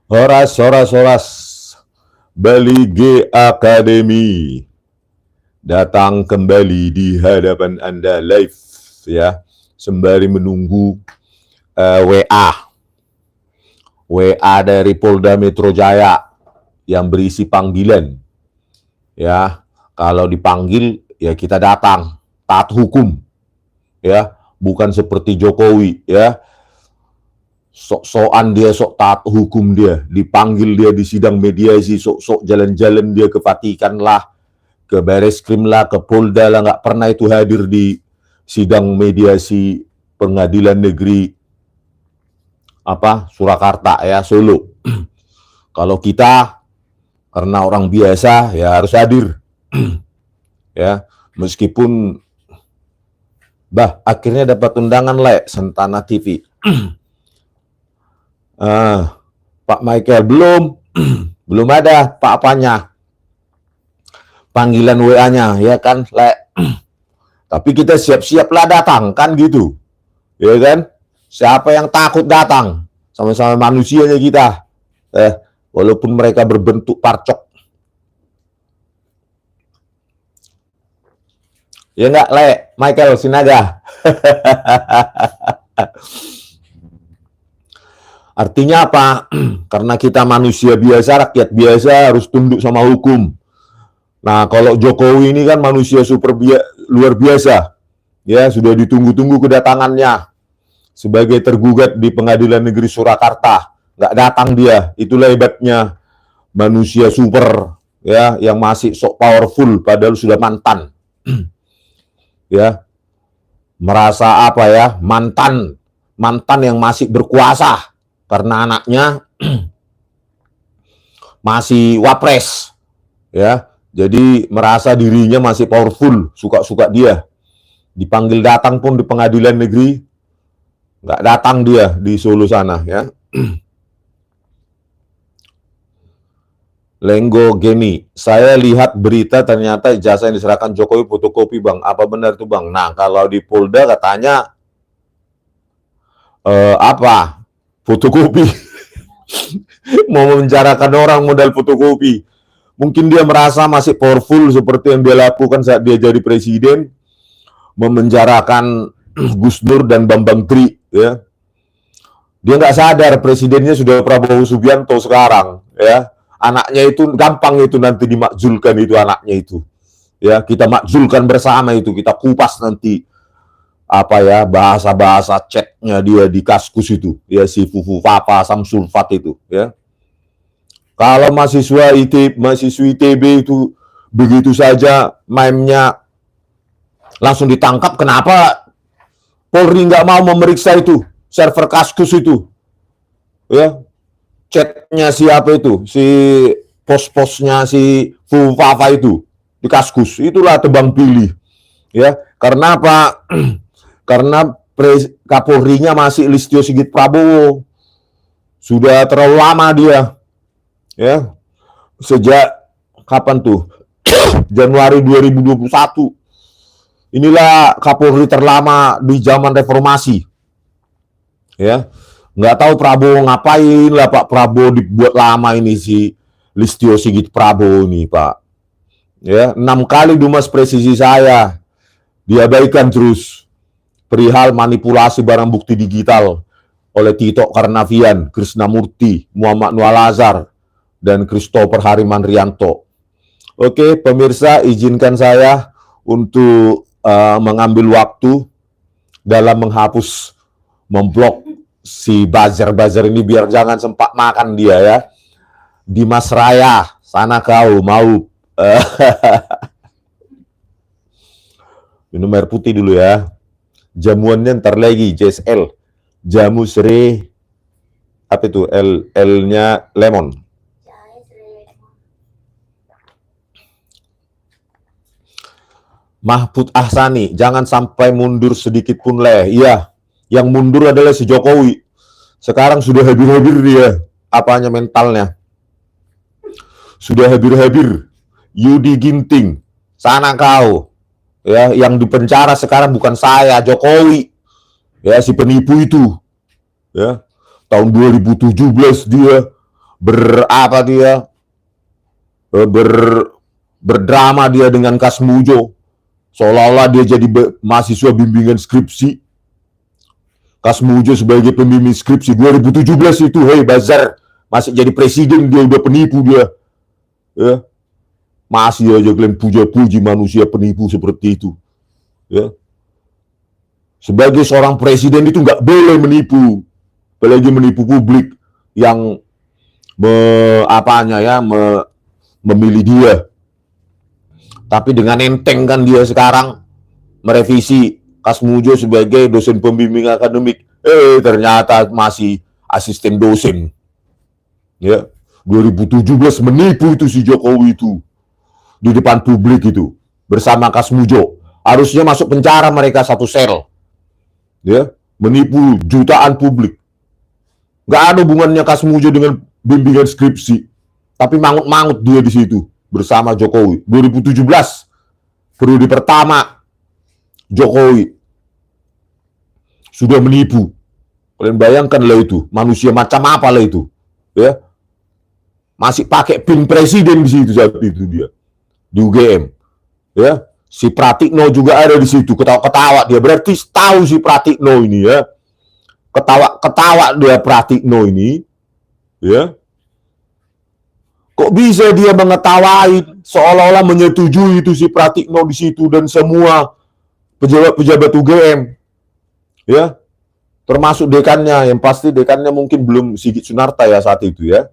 Horas, horas, horas. Bali G Academy datang kembali di hadapan Anda live ya, sembari menunggu WA dari Polda Metro Jaya yang berisi panggilan ya. Kalau dipanggil ya kita datang, taat hukum ya, bukan seperti Jokowi ya, sok-sokan dia, sok taat hukum dia, dipanggil dia di sidang mediasi, sok-sok jalan-jalan dia ke Vatikan lah, ke Bareskrim lah, ke Polda lah, nggak pernah itu hadir di sidang mediasi pengadilan negeri Surakarta ya, Solo. Kalau kita karena orang biasa ya harus hadir ya, meskipun akhirnya dapat undangan Sentana TV. Pak Michael belum ada apa-apanya, panggilan WA-nya ya kan, tapi kita siap-siap lah datang kan gitu ya kan. Siapa yang takut datang, sama-sama manusianya kita walaupun mereka berbentuk parcok ya enggak Michael Sinaga. Artinya apa? Karena kita manusia biasa, rakyat biasa, harus tunduk sama hukum. Nah, kalau Jokowi ini kan manusia luar biasa. Ya, sudah ditunggu-tunggu kedatangannya sebagai tergugat di Pengadilan Negeri Surakarta. Nggak datang dia. Itulah hebatnya manusia super ya, yang masih sok powerful padahal sudah mantan. Ya. Merasa mantan yang masih berkuasa karena anaknya masih wapres ya, jadi merasa dirinya masih powerful, suka-suka dia. Dipanggil datang pun di pengadilan negeri nggak datang dia di Solo sana ya. Lenggo Gemi, saya lihat berita ternyata ijazah yang diserahkan Jokowi fotokopi bang, apa benar itu bang? Nah, kalau di Polda katanya fotokopi. Mau memenjarakan orang modal fotokopi. Mungkin dia merasa masih powerful seperti yang dia lakukan saat dia jadi presiden, memenjarakan Gus Dur dan Bambang Tri ya. Dia nggak sadar presidennya sudah Prabowo Subianto sekarang ya. Anaknya itu gampang itu nanti dimakzulkan, itu anaknya itu ya, kita makzulkan bersama itu, kita kupas nanti bahasa-bahasa chatnya dia di Kaskus itu ya, si Fufu Papa Samsul Fat itu ya. Kalau mahasiswi ITB itu begitu saja meme-nya langsung ditangkap, kenapa Polri nggak mau memeriksa itu server Kaskus itu ya, chatnya siapa itu, si pos-posnya si Fufu Papa itu di Kaskus, itulah tebang pilih ya. Karena apa? Karena Kapolrinya masih Listio Sigit Prabowo. Sudah terlalu lama dia. Ya. Sejak kapan tuh? Januari 2021. Inilah Kapolri terlama di zaman reformasi. Ya. Nggak tahu Prabowo ngapain lah Pak Prabowo dibuat lama ini si Listio Sigit Prabowo ini Pak. Ya, 6 kali Dumas Presisi saya diabaikan terus. Perihal manipulasi barang bukti digital oleh Tito Karnavian, Krisnamurti, Muhammad Nualazar, dan Christopher Harimanrianto. Oke, pemirsa, izinkan saya untuk mengambil waktu dalam memblok si buzzer ini biar jangan sempat makan dia ya. Dimas Raya, sana kau mau minum air putih dulu ya. Jamuannya ntar lagi, JSL. Jamu serai, apa itu? L-nya lemon. Mahfud Ahsani, jangan sampai mundur sedikit pun Iya, yang mundur adalah si Jokowi. Sekarang sudah habir-habir dia, mentalnya. Sudah habir-habir. Yudi Ginting, sana kau. Ya, yang dipenjara sekarang bukan saya, Jokowi. Ya, si penipu itu. Ya. Tahun 2017 dia berapa dia berdrama dia dengan Kasmujo, seolah-olah dia jadi mahasiswa bimbingan skripsi. Kasmujo sebagai pembimbing skripsi 2017 itu, hei Bazar, masih jadi presiden dia udah penipu dia, ya. Masih aja kalian puja-puji manusia penipu seperti itu, ya. Sebagai seorang presiden itu nggak boleh menipu, apalagi menipu publik yang memilih dia. Tapi dengan enteng kan dia sekarang merevisi Kasmujo sebagai dosen pembimbing akademik. Ternyata masih asisten dosen. Ya, 2017 menipu itu si Jokowi itu di depan publik itu bersama Kasmujo. Harusnya masuk penjara mereka satu sel. Ya, menipu jutaan publik. Nggak ada hubungannya Kasmujo dengan bimbingan skripsi, tapi mangut-mangut dia di situ bersama Jokowi. 2017 periode pertama Jokowi sudah menipu. Kalian bayangkan lah itu, manusia macam apa lah itu, ya. Masih pakai pin presiden di situ saat itu dia di UGM, ya. Si Pratikno juga ada di situ, ketawa-ketawa dia. Berarti tahu si Pratikno ini, ya. Ketawa dia Pratikno ini, ya. Kok bisa dia mengetawain seolah-olah menyetujui itu si Pratikno di situ dan semua pejabat-pejabat UGM, ya. Termasuk dekannya, yang pasti dekannya mungkin belum Sigit Sunarta ya saat itu, ya.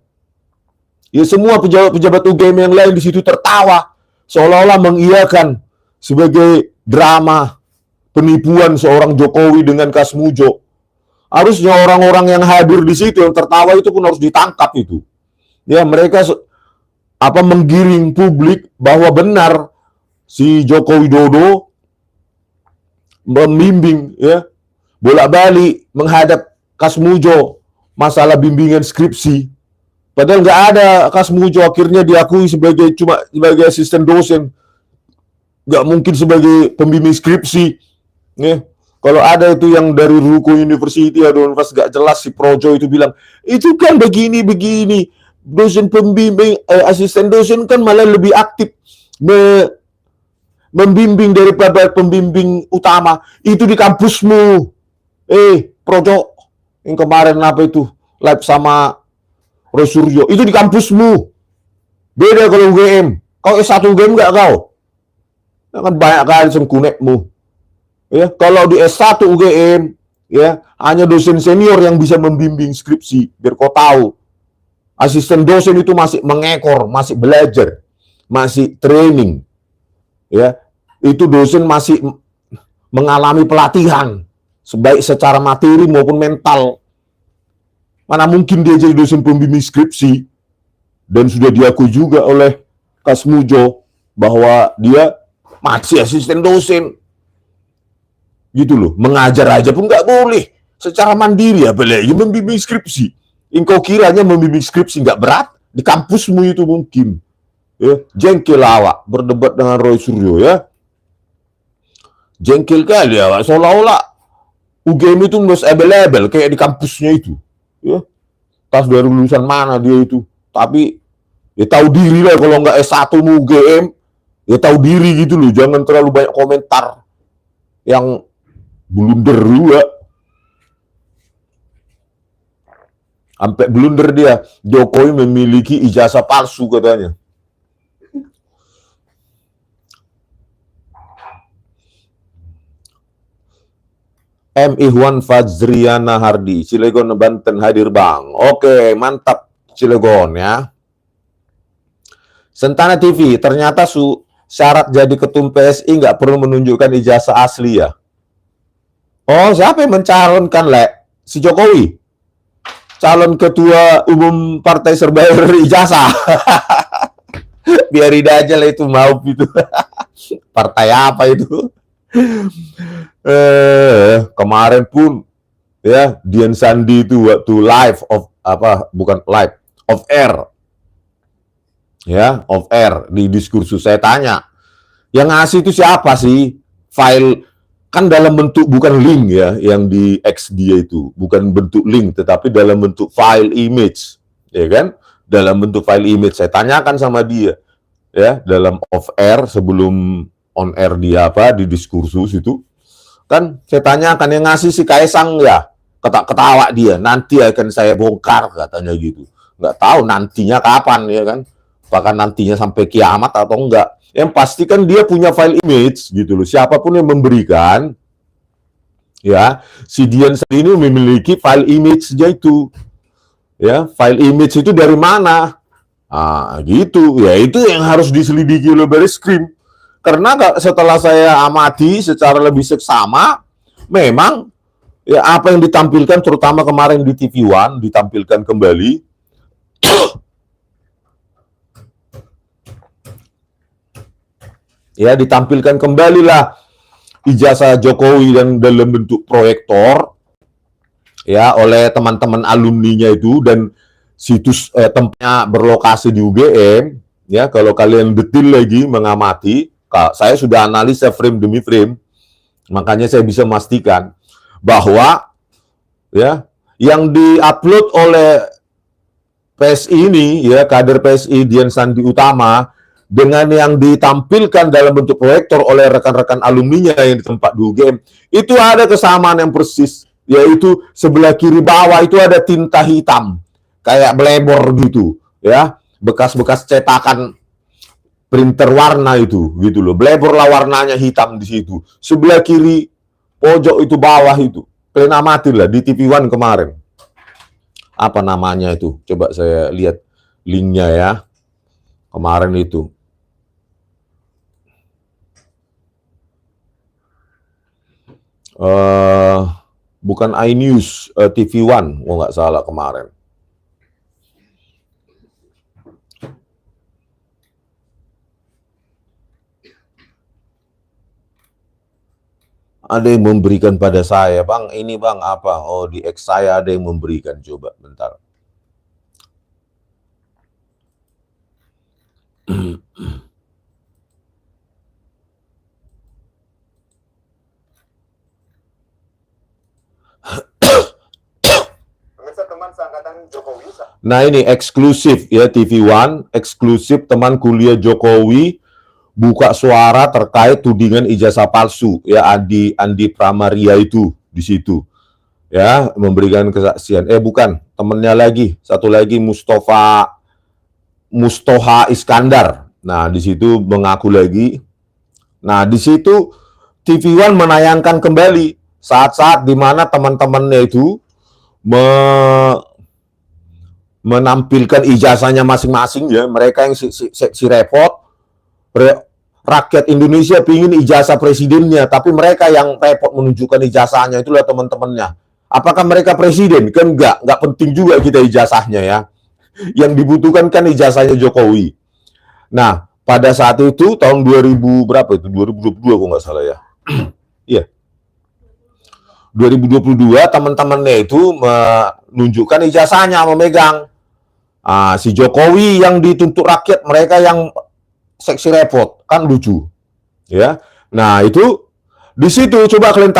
Ya, semua pejabat-pejabat UGM yang lain di situ tertawa seolah-olah mengiyakan sebagai drama penipuan seorang Jokowi dengan Kasmujo. Harusnya orang-orang yang hadir di situ yang tertawa itu pun harus ditangkap itu. Ya, mereka menggiring publik bahwa benar si Joko Widodo membimbing, ya, bolak-balik menghadap Kasmujo masalah bimbingan skripsi. Padahal nggak ada Kasmujo, akhirnya diakui sebagai asisten dosen, nggak mungkin sebagai pembimbing skripsi. Ya. Kalau ada itu yang dari Ruko University atau Universitas nggak jelas, si Projo itu bilang itu kan begini, dosen pembimbing, asisten dosen kan malah lebih aktif membimbing daripada pembimbing utama. Itu di kampusmu. Projo, yang kemarin apa itu live sama Roy Suryo, itu di kampusmu. Beda kalau UGM. Kau S1 UGM nggak kau? Kan banyak kali sengkunekmu. Ya, kalau di S1 UGM, ya, hanya dosen senior yang bisa membimbing skripsi, biar kau tahu. Asisten dosen itu masih mengekor, masih belajar, masih training. Ya, itu dosen masih mengalami pelatihan, baik secara materi maupun mental. Mana mungkin dia jadi dosen pembimbing skripsi, dan sudah diakui juga oleh Kasmujo bahwa dia masih asisten dosen. Gitu loh, mengajar aja pun nggak boleh secara mandiri, apalagi membimbing skripsi. Engkau kiranya membimbing skripsi nggak berat? Di kampusmu itu mungkin. Ya, jengkel awak berdebat dengan Roy Suryo, ya. Jengkel kali awak, seolah-olah UGM itu most available kayak di kampusnya itu. Ya, tas dari lulusan mana dia itu. Tapi ya tahu diri lah, kalau nggak S1 UGM, ya tahu diri gitu loh. Jangan terlalu banyak komentar yang blunder juga. Sampai blunder dia, Jokowi memiliki ijazah palsu katanya. M. Ihwan Fajriana Hardi, Cilegon, Banten hadir bang. Oke, mantap Cilegon, ya. Sentana TV, ternyata syarat jadi ketum PSI nggak perlu menunjukkan ijazah asli ya. Oh, siapa yang mencalonkan, Le? Si Jokowi? Calon ketua umum partai serba ijazah. Biarin aja lah itu, mau itu. Partai apa itu? Kemarin pun, ya, Dian Sandi itu waktu live off air, ya, off air di diskursus saya tanya, yang ngasih itu siapa sih? File kan dalam bentuk bukan link, ya, yang di X dia itu bukan bentuk link tetapi dalam bentuk file image, ya kan? dalam bentuk file image. Saya tanyakan sama dia, ya, dalam off air sebelum on air dia di diskursus itu, kan saya tanyakan yang ngasih si Kaisang ya, ketawa dia, nanti akan saya bongkar katanya gitu. Nggak tahu nantinya kapan ya kan, bahkan nantinya sampai kiamat atau enggak. Yang pasti kan dia punya file image gitu loh. Siapapun yang memberikan, ya, si Dian ini memiliki file image-nya itu. Ya, file image itu dari mana? Ah, gitu. Ya, itu yang harus diselidiki oleh Barreskrim. Karena setelah saya amati secara lebih seksama, memang ya apa yang ditampilkan terutama kemarin di TV One ditampilkan kembali. Ya, ditampilkan kembali lah ijazah Jokowi dan dalam bentuk proyektor ya oleh teman-teman alumninya itu, dan situs tempatnya berlokasi di UGM ya. Kalau kalian detail lagi mengamati, saya sudah analisa frame demi frame, makanya saya bisa memastikan bahwa ya yang diupload oleh PSI ini ya, kader PSI Dian Sandi Utama dengan yang ditampilkan dalam bentuk proyektor oleh rekan-rekan alumninya yang di tempat di UGM, itu ada kesamaan yang persis, yaitu sebelah kiri bawah itu ada tinta hitam kayak blebor gitu ya, bekas-bekas cetakan printer warna itu gitu loh, blebor lah warnanya hitam di situ. Sebelah kiri pojok itu bawah itu, kalian amati lah di TV One kemarin. Apa namanya itu? Coba saya lihat linknya ya. Kemarin itu. Bukan iNews, TV One, nggak salah kemarin. Ada yang memberikan pada saya, Bang, ini Bang, apa? Oh, di X saya ada yang memberikan, coba, bentar. Nah, ini eksklusif ya, TV One, eksklusif teman kuliah Jokowi buka suara terkait tudingan ijazah palsu ya, Andi Pramaria itu di situ ya, memberikan kesaksian. Bukan, temennya lagi, satu lagi Mustoha Iskandar. Nah, di situ mengaku lagi. Nah, di situ TV One menayangkan kembali saat-saat di mana teman-temannya itu menampilkan ijazahnya masing-masing ya, mereka yang si repot. Rakyat Indonesia pingin ijazah presidennya, tapi mereka yang repot menunjukkan ijazahnya itulah teman-temannya. Apakah mereka presiden? Kan enggak penting juga kita ijazahnya ya. Yang dibutuhkan kan ijazahnya Jokowi. Nah, pada saat itu tahun 2000 berapa itu? 2022 kok nggak salah ya. Iya. 2022 teman-temannya itu menunjukkan ijazahnya, memegang. Si Jokowi yang dituntut rakyat, mereka yang seksi repot, kan lucu, ya. Nah, itu di situ coba kalian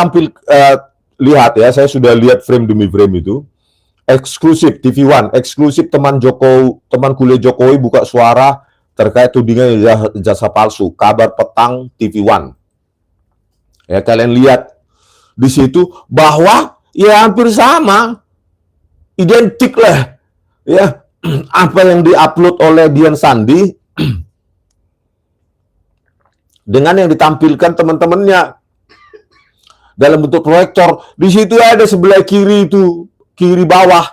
lihat ya, saya sudah lihat frame demi frame itu. Eksklusif TV One, eksklusif teman kuliah Jokowi buka suara terkait tudingan ijazah palsu, kabar petang TV One. Ya, kalian lihat di situ bahwa ya hampir sama, identik lah, ya. Apa yang diupload oleh Dian Sandi dengan yang ditampilkan teman-temannya dalam bentuk proyektor. Di situ ada sebelah kiri itu, kiri bawah,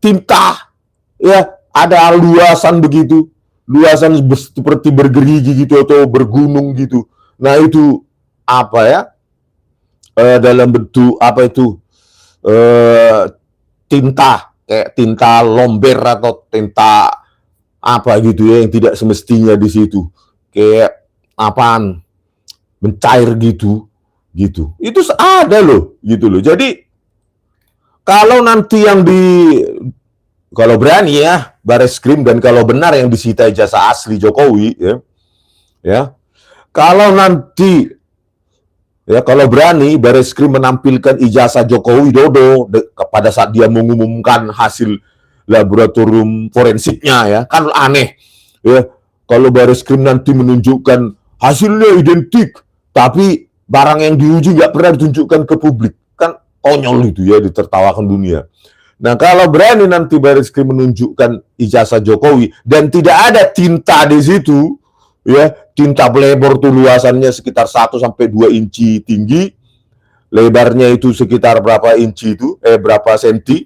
tinta, ya, ada luasan begitu, luasan seperti bergerigi gitu atau bergunung gitu. Nah, itu apa ya? Dalam bentuk apa itu? Tinta, kayak tinta lomber atau tinta apa gitu ya, yang tidak semestinya di situ, kayak apaan, mencair gitu. Itu ada loh, gitu loh. Jadi kalau nanti kalau berani ya Barreskrim, dan kalau benar yang disita ijazah asli Jokowi ya, kalau nanti ya, kalau berani Barreskrim menampilkan ijazah Joko Widodo pada saat dia mengumumkan hasil laboratorium forensiknya ya, kan aneh ya. Kalau Bareskrim nanti menunjukkan hasilnya identik, tapi barang yang diuji nggak pernah ditunjukkan ke publik, kan konyol itu ya, ditertawakan dunia. Nah, kalau berani nanti Bareskrim menunjukkan ijazah Jokowi dan tidak ada tinta di situ, ya, tinta belebor tuh luasannya sekitar 1 sampai 2 inci tinggi, lebarnya itu sekitar berapa inci itu, berapa senti,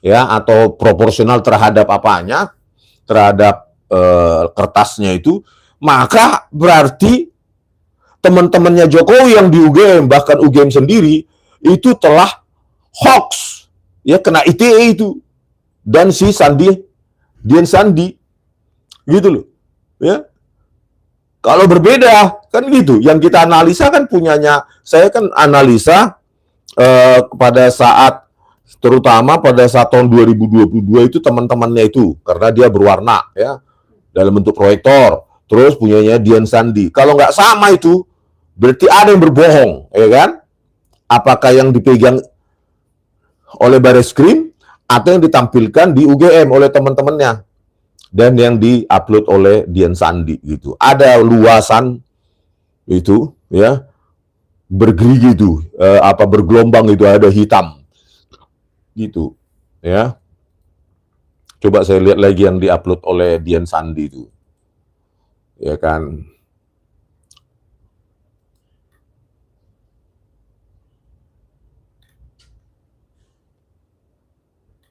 ya, atau proporsional terhadap apanya, terhadap kertasnya itu, maka berarti teman-temannya Jokowi yang di UGM, bahkan UGM sendiri, itu telah hoax, ya, kena ITE itu, dan si Dian Sandi, gitu loh, ya. Kalau berbeda, kan gitu, yang kita analisa kan punyanya, saya kan analisa pada saat, terutama pada saat tahun 2022 itu teman-temannya itu, karena dia berwarna, ya, dalam bentuk proyektor, terus punyanya Dian Sandi. Kalau nggak sama itu, berarti ada yang berbohong, ya kan? Apakah yang dipegang oleh Bareskrim atau yang ditampilkan di UGM oleh teman-temannya dan yang diupload oleh Dian Sandi gitu. Ada luasan itu, ya, bergerigi itu, bergelombang itu, ada hitam gitu, ya. Coba saya lihat lagi yang diupload oleh Dian Sandi itu, ya kan.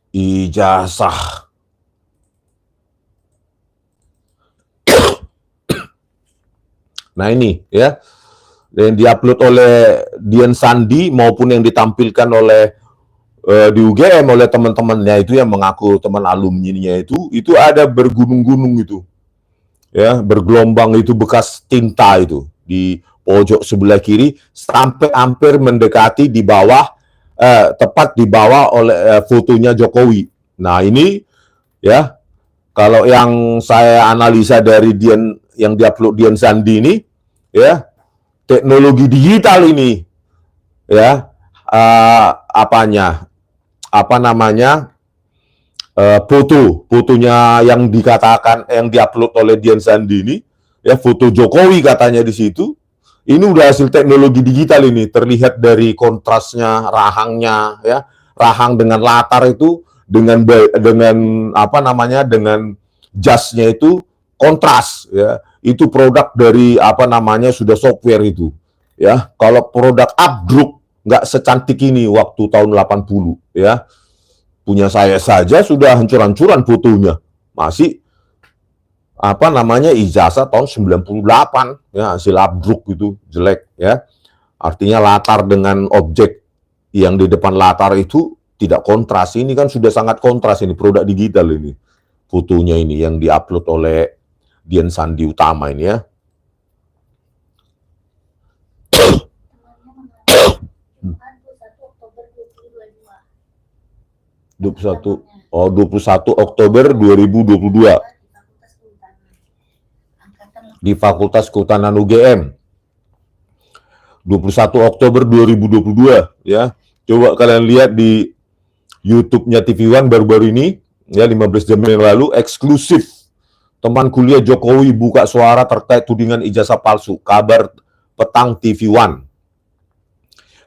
Ijazah. Nah ini ya, yang diupload oleh Dian Sandi maupun yang ditampilkan oleh di UGM oleh teman-temannya itu yang mengaku teman alumninya itu ada bergunung-gunung itu, ya, bergelombang itu, bekas tinta itu di pojok sebelah kiri sampai hampir mendekati di bawah, tepat di bawah oleh fotonya Jokowi. Nah ini ya, kalau yang saya analisa dari Dian yang diupload Dian Sandi ini, ya, teknologi digital ini, ya, fotonya yang dikatakan yang diupload oleh Dian Sandi ini, ya, foto Jokowi katanya di situ. Ini udah hasil teknologi digital ini, terlihat dari kontrasnya, rahangnya, ya, rahang dengan latar itu dengan dengan jasnya itu kontras, ya. Itu produk dari sudah software itu, ya. Kalau produk Updruk nggak secantik ini waktu tahun 80, ya. Punya saya saja sudah hancur-hancuran fotonya. Masih ijazah tahun 98, ya, hasil Updruk itu jelek, ya. Artinya latar dengan objek yang di depan latar itu tidak kontras. Ini kan sudah sangat kontras, ini produk digital ini. Fotonya ini yang diupload oleh Dian Sandi utama ini, ya. 21 Oktober 2022 di Fakultas Kehutanan UGM. 21 Oktober 2022, ya. Coba kalian lihat di YouTube-nya TV One baru-baru ini, ya, 15 jam yang lalu, eksklusif. Teman kuliah Jokowi buka suara terkait tudingan ijazah palsu. Kabar petang TV One.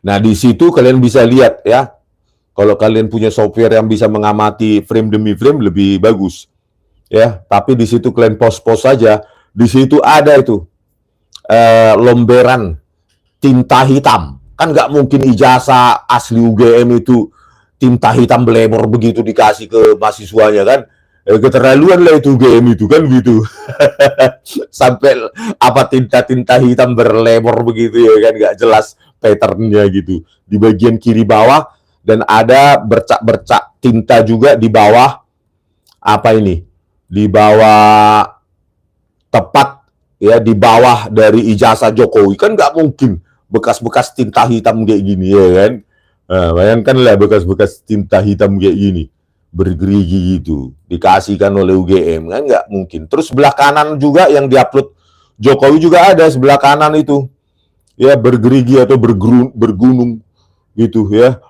Nah, di situ kalian bisa lihat, ya. Kalau kalian punya software yang bisa mengamati frame demi frame lebih bagus, ya. Tapi di situ kalian post-post saja. Di situ ada itu lomberan tinta hitam. Kan nggak mungkin ijazah asli UGM itu tinta hitam belebor begitu dikasih ke mahasiswanya, kan. Keterlaluan lah itu UGM itu, kan gitu. Sampai tinta-tinta hitam berlebor begitu, ya kan, nggak jelas patternnya gitu. Di bagian kiri bawah, dan ada bercak-bercak tinta juga di bawah di bawah tepat, ya, di bawah dari ijazah Jokowi. Kan nggak mungkin bekas-bekas tinta hitam kayak gini, ya kan. Nah, bayangkanlah bekas-bekas tinta hitam kayak gini bergerigi gitu dikasihkan oleh UGM, kan nggak mungkin. Terus sebelah kanan juga yang diupload Jokowi juga ada sebelah kanan itu, ya, bergerigi atau bergunung gitu, ya,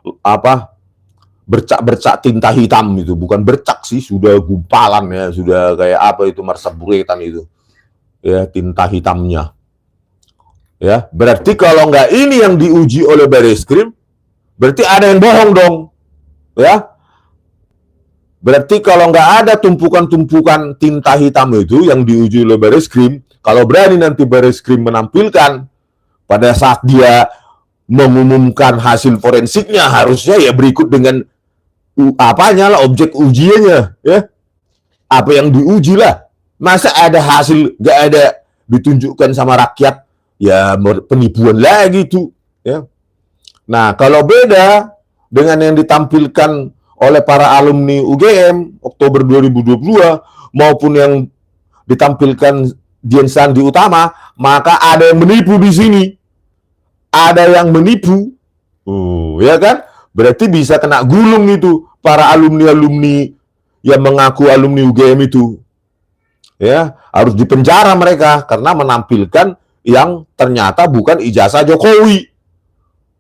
bercak-bercak tinta hitam itu, bukan bercak sih, sudah gumpalan ya, sudah kayak apa itu, marsaburetan itu, ya, tinta hitamnya. Ya, berarti kalau nggak ini yang diuji oleh Bareskrim, berarti ada yang bohong dong, ya. Berarti kalau nggak ada tumpukan-tumpukan tinta hitam itu yang diuji oleh Bareskrim, kalau berani nanti Bareskrim menampilkan pada saat dia mengumumkan hasil forensiknya, harusnya ya berikut dengan apanya lah, objek ujiannya, ya. Apa yang diuji lah. Masa ada hasil nggak ada ditunjukkan sama rakyat, ya penipuan lagi tuh, ya. Nah, kalau beda dengan yang ditampilkan oleh para alumni UGM Oktober 2022 maupun yang ditampilkan Dian Sandi Utama, maka ada yang menipu di sini. Ada yang menipu. Ya kan? Berarti bisa kena gulung itu para alumni-alumni yang mengaku alumni UGM itu. Ya, harus dipenjara mereka karena menampilkan yang ternyata bukan ijazah Jokowi.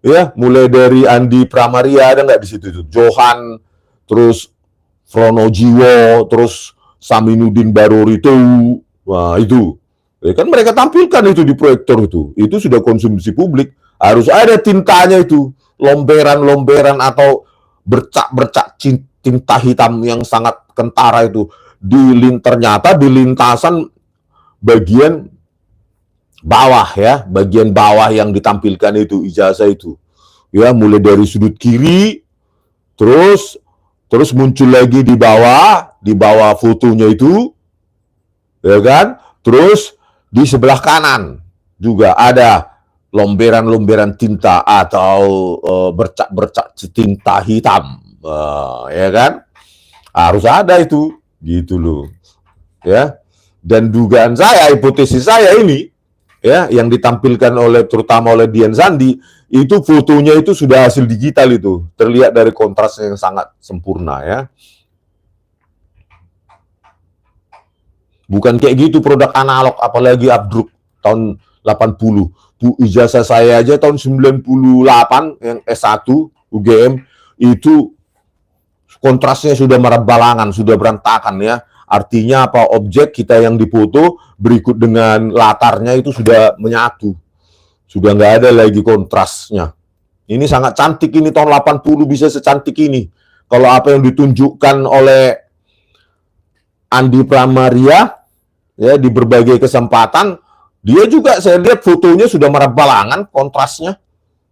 Ya, mulai dari Andi Pramaria ada nggak di situ itu, Johan, terus Fronojiwo, terus Saminuddin Barori itu, wah itu, ya kan mereka tampilkan itu di proyektor itu sudah konsumsi publik, harus ada tintanya itu, lomberan-lomberan atau bercak-bercak tinta hitam yang sangat kentara itu, ternyata di lintasan bagian bawah ya, bagian bawah yang ditampilkan itu ijazah itu. Ya, mulai dari sudut kiri terus muncul lagi di bawah fotonya itu. Ya kan? Terus di sebelah kanan juga ada lomberan-lomberan tinta atau bercak-bercak tinta hitam. Ya kan? Harus ada itu, gitu loh. Ya. Dan dugaan saya, hipotesis saya ini, ya, yang ditampilkan terutama oleh Dian Sandi, itu fotonya itu sudah hasil digital itu, terlihat dari kontrasnya yang sangat sempurna ya. Bukan kayak gitu produk analog, apalagi Abdruk tahun 80. Ijazah saya aja tahun 98 yang S1 UGM itu kontrasnya sudah merebalangan, sudah berantakan ya. Artinya apa, objek kita yang difoto berikut dengan latarnya itu sudah menyatu. Sudah nggak ada lagi kontrasnya. Ini sangat cantik ini, tahun 80 bisa secantik ini. Kalau apa yang ditunjukkan oleh Andi Pramaria ya di berbagai kesempatan, dia juga saya lihat fotonya sudah merebalangan kontrasnya.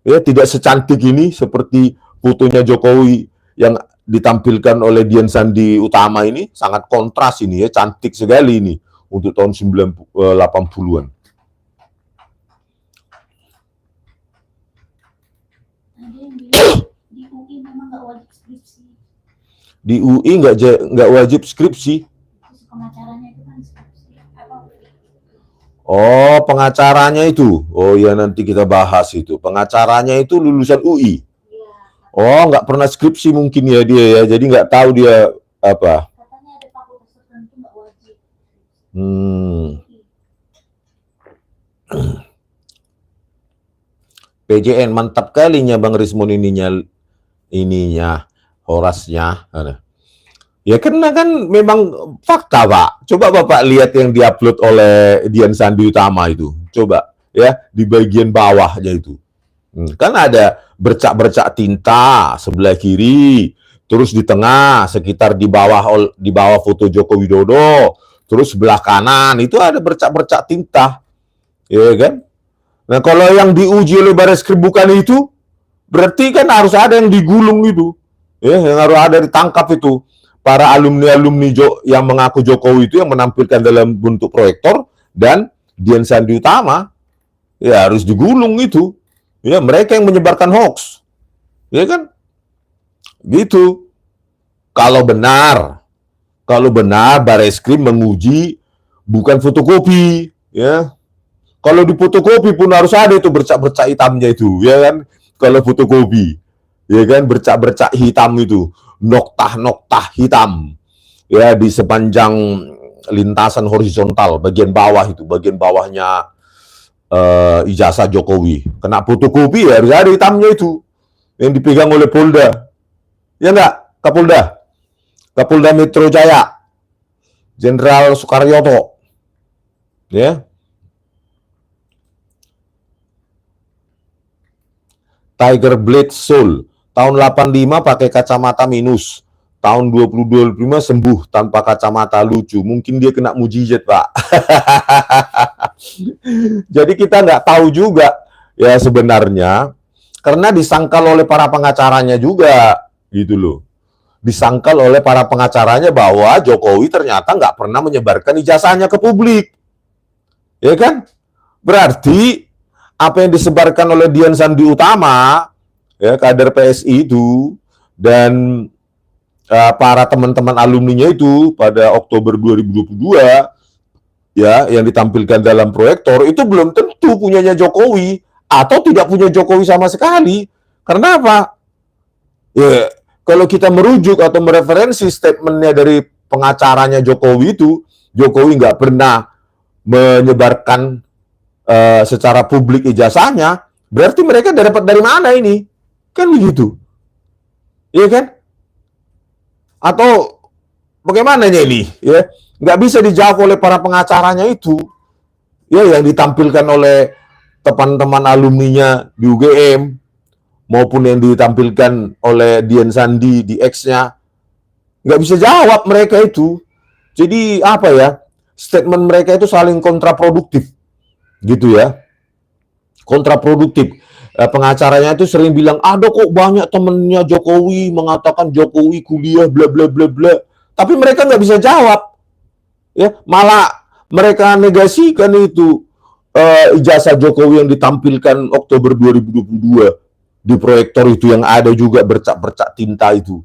Ya, tidak secantik ini seperti fotonya Jokowi yang ditampilkan oleh Dian Sandi Utama ini, sangat kontras ini ya, cantik sekali ini untuk tahun 80-an. Di UI nggak wajib skripsi. Oh, pengacaranya itu. Oh ya, nanti kita bahas itu. Pengacaranya itu lulusan UI. Oh, nggak pernah skripsi mungkin ya dia ya, jadi nggak tahu dia apa. Katanya ada fakultas tertentu nggak wajib. PJN mantap kalinya Bang Rismon ininya Horasnya. Ya karena kan memang fakta Pak. Coba Bapak lihat yang diupload oleh Dian Sandi Utama itu. Coba ya di bagian bawahnya itu. Kan ada bercak-bercak tinta sebelah kiri, terus di tengah sekitar di bawah foto Joko Widodo, terus sebelah kanan itu ada bercak-bercak tinta, ya kan? Nah kalau yang diuji oleh Bareskrim bukan itu, berarti kan harus ada yang digulung itu, ya, yang harus ada ditangkap itu para alumni yang mengaku Jokowi itu yang menampilkan dalam bentuk proyektor dan Dian Sandi Utama, ya harus digulung itu. Ya, mereka yang menyebarkan hoax. Ya kan? Gitu. Kalau benar Bareskrim menguji bukan fotokopi, ya. Kalau di fotokopi pun harus ada itu bercak-bercak hitamnya itu, ya kan? Kalau fotokopi, ya kan, bercak-bercak hitam itu, noktah-noktah hitam. Ya, di sepanjang lintasan horizontal bagian bawah itu, bagian bawahnya ijazah Jokowi. Kena fotokopi ya harus ada hitamnya itu yang dipegang oleh Polda. Ya enggak, Kapolda Metro Jaya, Jenderal Soekaryoto, ya. Tiger Blade Soul, tahun 85 pakai kacamata minus, tahun 2025 sembuh tanpa kacamata, lucu. Mungkin dia kena mujizat, Pak. Jadi kita nggak tahu juga ya sebenarnya, karena disangkal oleh para pengacaranya juga, gitu loh. Disangkal oleh para pengacaranya bahwa Jokowi ternyata nggak pernah menyebarkan ijazahnya ke publik. Ya kan? Berarti apa yang disebarkan oleh Dian Sandi Utama, ya, kader PSI itu, dan para teman-teman alumninya itu pada Oktober 2022, ya, yang ditampilkan dalam proyektor, itu belum tentu punyanya Jokowi, atau tidak punya Jokowi sama sekali. Karena apa? Ya, kalau kita merujuk atau mereferensi statementnya dari pengacaranya Jokowi itu, Jokowi nggak pernah menyebarkan secara publik ijazahnya, berarti mereka dapat dari mana ini? Kan begitu. Iya kan? Atau bagaimananya ini? Ya, nggak bisa dijawab oleh para pengacaranya itu. Ya, yang ditampilkan oleh teman-teman alumninya di UGM, maupun yang ditampilkan oleh Dian Sandi di X-nya, nggak bisa jawab mereka itu. Jadi apa ya? Statement mereka itu saling kontraproduktif. Gitu ya, kontraproduktif. Pengacaranya itu sering bilang, ada kok banyak temennya Jokowi mengatakan Jokowi kuliah bla bla bla bla, tapi mereka nggak bisa jawab, ya, malah mereka negasikan itu ijazah Jokowi yang ditampilkan Oktober 2022 di proyektor itu, yang ada juga bercak-bercak tinta itu,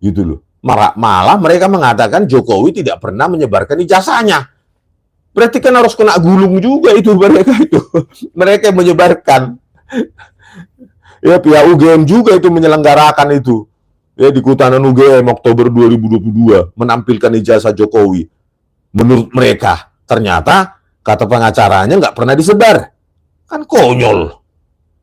gitu loh. Malah mereka mengatakan Jokowi tidak pernah menyebarkan ijazahnya. Berarti kan harus kena gulung juga itu mereka itu. Mereka yang menyebarkan. Ya, pihak UGM juga itu menyelenggarakan itu. Ya, di Kutanan UGM Oktober 2022 menampilkan ijazah Jokowi. Menurut mereka, ternyata kata pengacaranya nggak pernah disebar. Kan konyol.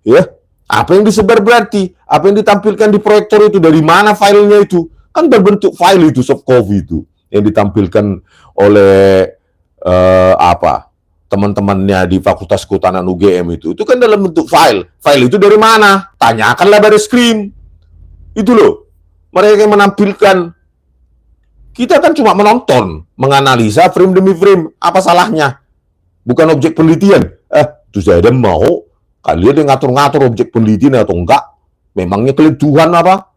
Ya, apa yang disebar berarti? Apa yang ditampilkan di proyektor itu, dari mana filenya itu? Kan berbentuk file itu, soft copy itu, yang ditampilkan oleh teman-temannya di Fakultas Kehutanan UGM itu kan dalam bentuk file. File itu dari mana? Tanyakanlah Bareskrim. Itu loh. Mereka yang menampilkan. Kita kan cuma menonton, menganalisa frame demi frame. Apa salahnya? Bukan objek penelitian. Terus saya mau kalian yang ngatur-ngatur objek penelitian atau enggak? Memangnya kalian Tuhan apa?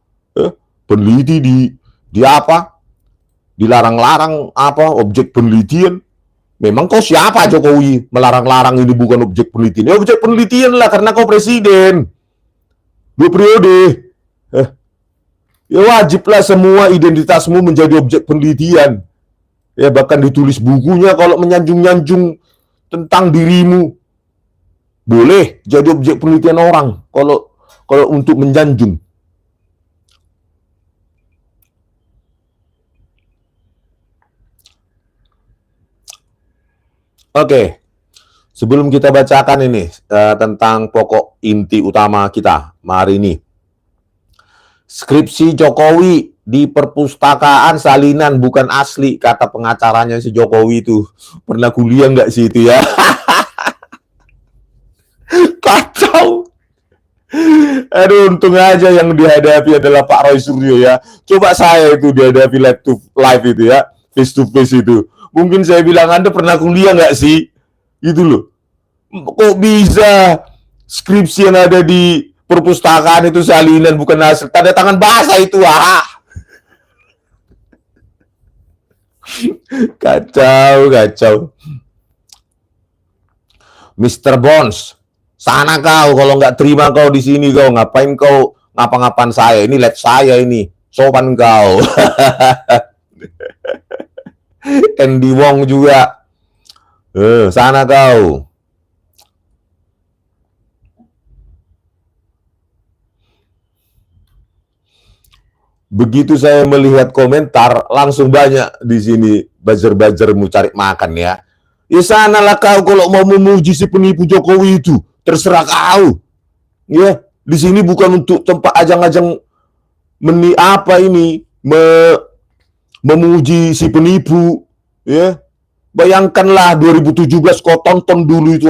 Peneliti di apa? Dilarang-larang apa objek penelitian? Memang kau siapa Jokowi melarang-larang ini bukan objek penelitian? Ya objek penelitian lah, karena kau presiden 2 periode. Ya wajiblah semua identitasmu menjadi objek penelitian. Ya bahkan ditulis bukunya kalau menyanjung-nyanjung tentang dirimu. Boleh jadi objek penelitian orang kalau untuk menjanjung. Oke, sebelum kita bacakan ini tentang pokok inti utama kita hari ini. Skripsi Jokowi di perpustakaan salinan bukan asli, kata pengacaranya si Jokowi itu. Pernah kuliah nggak sih itu ya? Kacau. Aduh, untung aja yang dihadapi adalah Pak Roy Suryo ya. Coba saya itu dihadapi live itu ya, face to face itu. Mungkin saya bilang, Anda pernah kuliah nggak sih? Gitu loh. Kok bisa skripsi yang ada di perpustakaan itu salinan bukan hasil tanda tangan bahasa itu, Kacau. Mr. Bones, sana kau, kalau nggak terima kau di sini kau, ngapain kau ngapa-ngapan saya? Ini live saya ini, sopan kau. Andy Wong juga. Sana kau. Begitu saya melihat komentar, langsung banyak di sini buzzer-buzzer mau cari makan ya. Ya sanalah kau kalau mau memuji si penipu Jokowi itu, terserah kau. Ya, di sini bukan untuk tempat ajang-ajang memuji si penipu, ya. Bayangkanlah 2017 kau tonton dulu itu,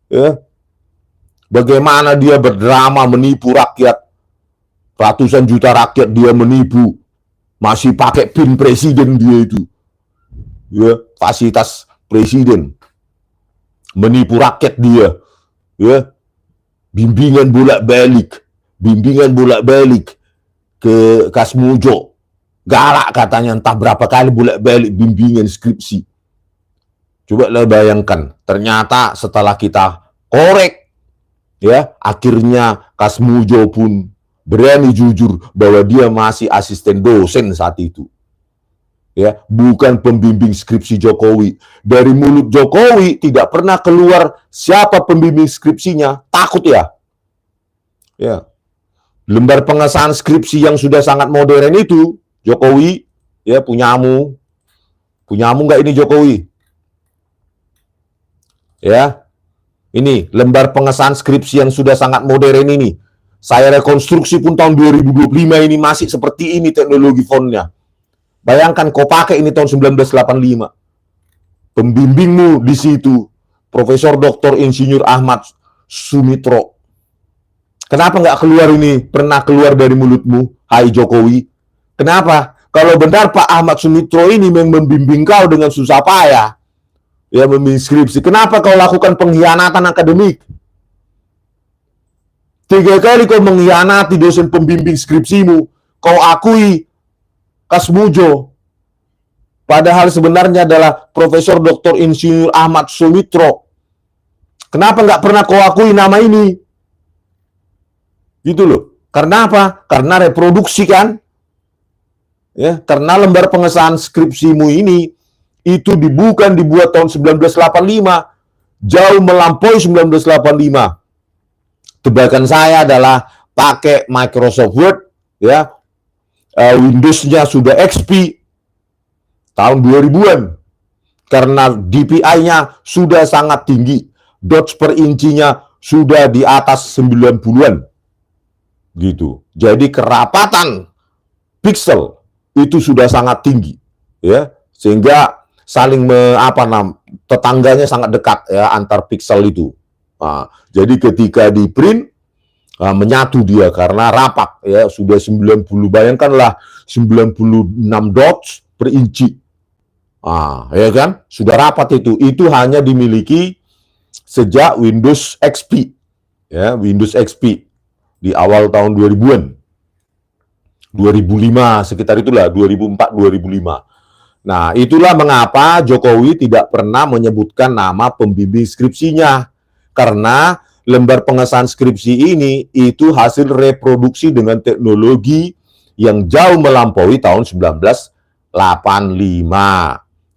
ya. Bagaimana dia berdrama menipu rakyat, ratusan juta rakyat dia menipu, masih pakai PIN presiden dia itu, ya, fasilitas presiden, menipu rakyat dia, ya, bimbingan bolak-balik ke Kasmujo. Galak katanya, entah berapa kali bolak-balik bimbingan skripsi. Coba lah bayangkan, ternyata setelah kita korek, ya, akhirnya Kasmujo pun berani jujur bahwa dia masih asisten dosen saat itu. Ya, bukan pembimbing skripsi Jokowi. Dari mulut Jokowi tidak pernah keluar siapa pembimbing skripsinya. Takut ya. Ya. Lembar pengesahan skripsi yang sudah sangat modern itu, Jokowi, ya, punyamu nggak ini Jokowi? Ya, ini lembar pengesahan skripsi yang sudah sangat modern ini. Saya rekonstruksi pun tahun 2025 ini masih seperti ini teknologi fontnya. Bayangkan kau pakai ini tahun 1985. Pembimbingmu di situ, Profesor Dr. Insinyur Ahmad Sumitro. Kenapa nggak keluar ini? Pernah keluar dari mulutmu, hai Jokowi? Kenapa? Kalau benar Pak Ahmad Sumitro ini membimbing kau dengan susah payah, ya, membimbing skripsi, kenapa kau lakukan pengkhianatan akademik? 3 kali kau mengkhianati dosen pembimbing skripsimu, kau akui Kasmujo, padahal sebenarnya adalah Profesor Dr. Insinyur Ahmad Sumitro. Kenapa nggak pernah kau akui nama ini? Gitu loh. Karena apa? Karena reproduksi kan? Ya, karena lembar pengesahan skripsimu ini itu dibuat tahun 1985, jauh melampaui 1985. Tebakan saya adalah pakai Microsoft Word, ya, Windows-nya sudah XP tahun 2000-an, karena DPI-nya sudah sangat tinggi, dots per incinya sudah di atas 90-an, gitu. Jadi kerapatan pixel itu sudah sangat tinggi, ya, sehingga saling tetangganya sangat dekat, ya, antar pixel itu. Nah, jadi ketika di print menyatu dia karena rapat, ya, sudah 90, bayangkanlah 96 dots per inci. Ya kan? Sudah rapat itu. Itu hanya dimiliki sejak Windows XP. Ya, Windows XP di awal tahun 2000-an. 2005 sekitar itulah, 2004-2005. Nah, itulah mengapa Jokowi tidak pernah menyebutkan nama pembimbing skripsinya. Karena lembar pengesahan skripsi ini itu hasil reproduksi dengan teknologi yang jauh melampaui tahun 1985.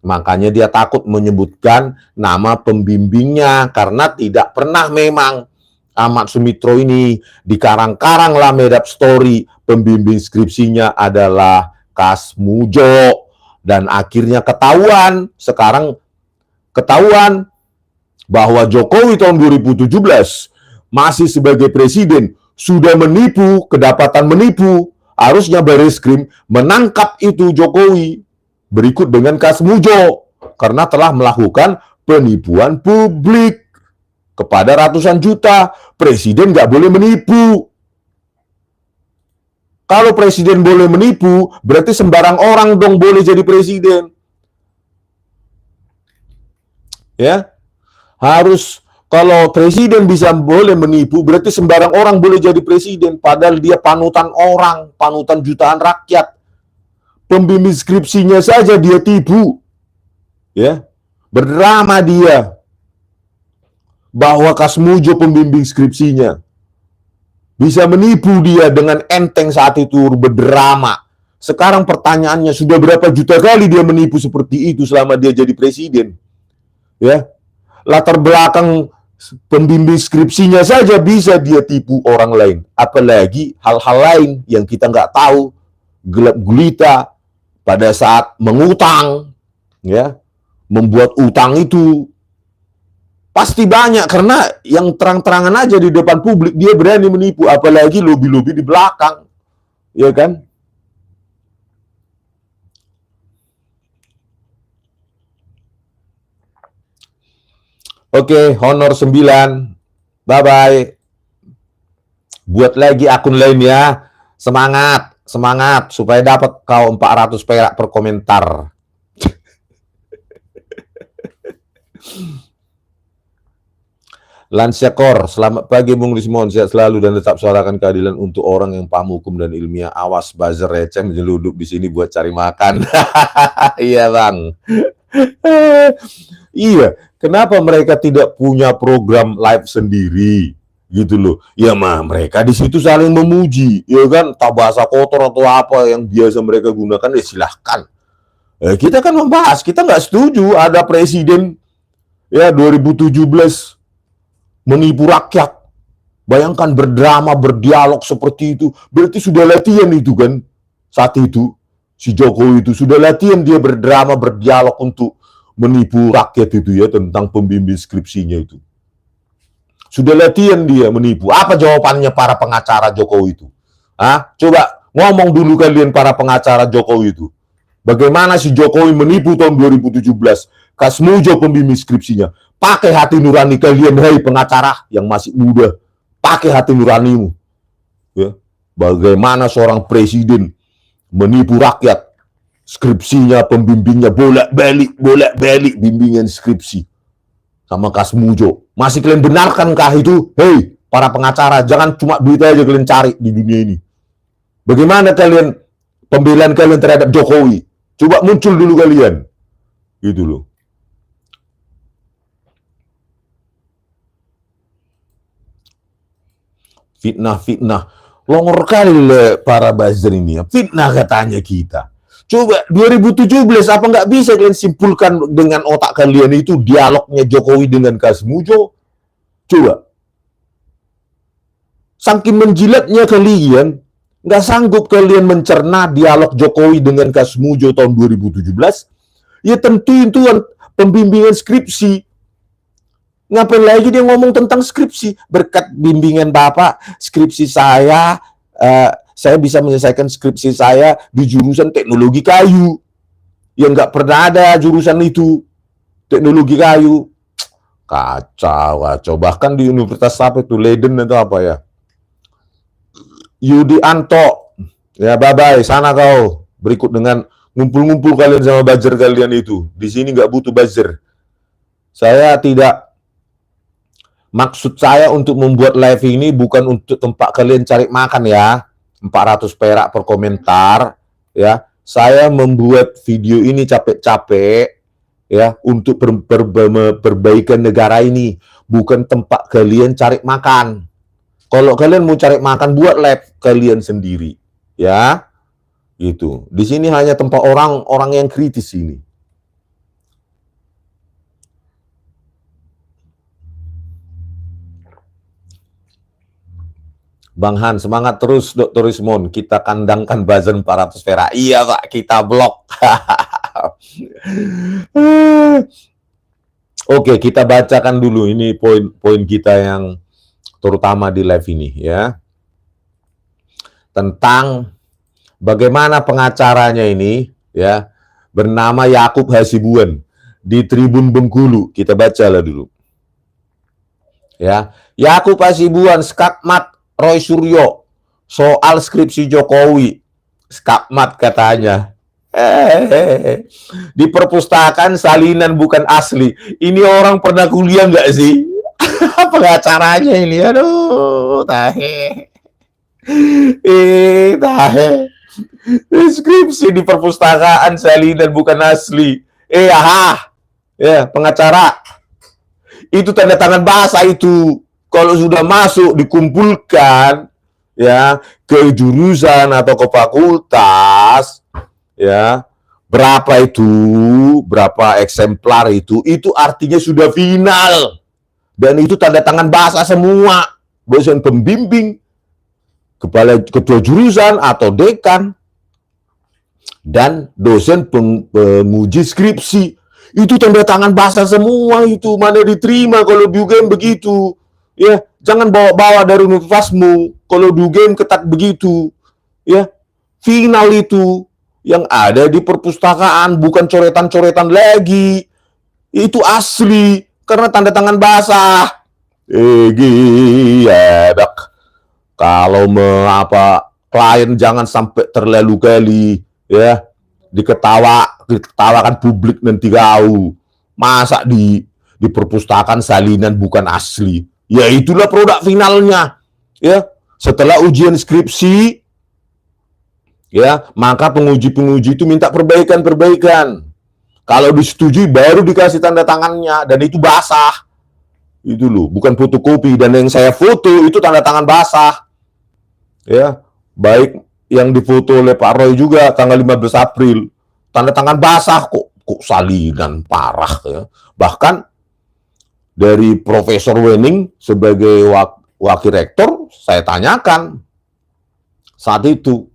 Makanya dia takut menyebutkan nama pembimbingnya karena tidak pernah memang Ahmad Sumitro ini dikarang-karang lah made up story pembimbing skripsinya adalah Kasmujo, dan akhirnya sekarang ketahuan bahwa Jokowi tahun 2017 masih sebagai presiden sudah menipu, kedapatan menipu. Harusnya Barreskrim menangkap itu Jokowi berikut dengan Kasmujo karena telah melakukan penipuan publik kepada ratusan juta. Presiden nggak boleh menipu. Kalau presiden boleh menipu, berarti sembarang orang dong boleh jadi presiden. Ya, harus, kalau presiden bisa boleh menipu, berarti sembarang orang boleh jadi presiden. Padahal dia panutan orang, panutan jutaan rakyat. Pembimbing skripsinya saja dia tipu. Ya, berdrama dia bahwa Kasmujo pembimbing skripsinya. Bisa menipu dia dengan enteng saat itu, berdrama. Sekarang pertanyaannya, sudah berapa juta kali dia menipu seperti itu selama dia jadi presiden? Ya, latar belakang pembimbing skripsinya saja bisa dia tipu orang lain. Apalagi hal-hal lain yang kita nggak tahu, gelap gulita pada saat mengutang, ya, membuat utang itu pasti banyak, karena yang terang-terangan aja di depan publik dia berani menipu, apalagi lobi-lobi di belakang. ya kan? Oke, honor 9. Bye-bye. Buat lagi akun lain ya. Semangat, semangat supaya dapat kau 400 perak per komentar. Lansia Kor, selamat pagi Bung Rismon, sehat selalu dan tetap suarakan keadilan untuk orang yang paham hukum dan ilmiah. Awas buzzer receh menyelundup di sini buat cari makan. Iya bang. Iya, kenapa mereka tidak punya program live sendiri? Gitu loh. Ya mah mereka di situ saling memuji, ya kan? Tak bahasa kotor atau apa yang biasa mereka gunakan, ya silahkan. Kita kan membahas, kita nggak setuju ada presiden ya 2017 menipu rakyat. Bayangkan berdrama, berdialog seperti itu. Berarti sudah latihan itu kan. Saat itu, si Jokowi itu sudah latihan dia berdrama, berdialog untuk menipu rakyat itu ya, tentang pembimbing skripsinya itu. Sudah latihan dia menipu. Apa jawabannya para pengacara Jokowi itu? Coba ngomong dulu kalian para pengacara Jokowi itu. Bagaimana si Jokowi menipu tahun 2017? Kasmujo pembimbing skripsinya. Pakai hati nurani kalian, hei pengacara yang masih muda. Pakai hati nuranimu. Ya. Bagaimana seorang presiden menipu rakyat. Skripsinya, pembimbingnya, bolak-balik bimbingan skripsi. Sama Kasmujo. Masih kalian benarkankah itu? Hei para pengacara, jangan cuma duit aja kalian cari di dunia ini. Bagaimana kalian, pembelaan kalian terhadap Jokowi? Coba muncul dulu kalian. Gitu loh. Fitnah. Longor kali para buzzer ini ya. Fitnah katanya kita. Coba 2017 apa nggak bisa kalian simpulkan dengan otak kalian itu dialognya Jokowi dengan Kasmujo? Coba. Saking menjilatnya kalian, nggak sanggup kalian mencerna dialog Jokowi dengan Kasmujo tahun 2017? Ya tentu itu pembimbingan skripsi. Ngapain lagi dia ngomong tentang skripsi? Berkat bimbingan Bapak, skripsi saya bisa menyelesaikan skripsi saya di jurusan teknologi kayu. Yang nggak pernah ada jurusan itu, teknologi kayu. Kacau. Bahkan di universitas apa itu, Leiden atau apa ya? Yudi Anto. Ya, bye-bye. Sana kau. Berikut dengan ngumpul-ngumpul kalian sama buzzer kalian itu. Di sini nggak butuh buzzer. Saya tidak... Maksud saya untuk membuat live ini bukan untuk tempat kalian cari makan ya. 400 perak per komentar ya. Saya membuat video ini capek-capek ya untuk perbaikan negara ini, bukan tempat kalian cari makan. Kalau kalian mau cari makan, buat live kalian sendiri ya. Gitu. Di sini hanya tempat orang yang kritis ini. Bang Han, semangat terus Dr. Rismon. Kita kandangkan buzzer 400 perak. Iya Pak, kita blok. Oke, kita bacakan dulu ini poin-poin kita yang terutama di live ini ya. Tentang bagaimana pengacaranya ini ya, bernama Yakub Hasibuan di Tribun Bengkulu. Kita bacalah dulu. Ya, Yakub Hasibuan skakmat Roy Suryo soal skripsi Jokowi. Skakmat katanya. Di perpustakaan salinan bukan asli. Ini orang pernah kuliah nggak sih? Pengacaranya ini. Aduh, tahe. Tahe. Skripsi di perpustakaan salinan bukan asli. Ya, pengacara. Itu tanda tangan bahasa itu. Kalau sudah masuk dikumpulkan ya ke jurusan atau ke fakultas ya, berapa eksemplar itu artinya sudah final, dan itu tanda tangan bahasa semua, dosen pembimbing, ketua jurusan atau dekan, dan dosen penguji skripsi. Itu tanda tangan bahasa semua itu, mana diterima kalau di UGM begitu. Ya, jangan bawa-bawa dari universitasmu. Kalau di UGM ketat begitu. Ya, final itu yang ada di perpustakaan, bukan coretan-coretan lagi. Itu asli karena tanda tangan basah. Kalau klien jangan sampai terlalu kali ya diketawakan publik nanti kau. Masa di perpustakaan salinan bukan asli. Ya itulah produk finalnya. Ya, setelah ujian skripsi ya, maka penguji-penguji itu minta perbaikan. Kalau disetujui baru dikasih tanda tangannya dan itu basah. Itu loh, bukan fotokopi, dan yang saya foto itu tanda tangan basah. Ya, baik yang difoto oleh Pak Roy juga tanggal 15 April. Tanda tangan basah kok salinan parah ya. Bahkan dari Profesor Wenning sebagai wakil rektor, saya tanyakan saat itu,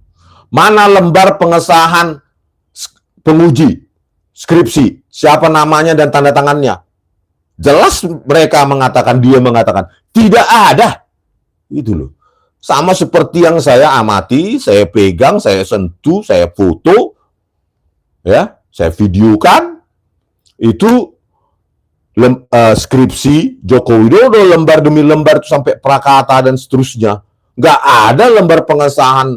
mana lembar pengesahan penguji skripsi, siapa namanya dan tanda tangannya? Jelas mereka mengatakan, dia mengatakan tidak ada. Itu loh. Sama seperti yang saya amati, saya pegang, saya sentuh, saya foto, ya, saya videokan, itu skripsi Joko Widodo lembar demi lembar itu sampai prakata dan seterusnya. Nggak ada lembar pengesahan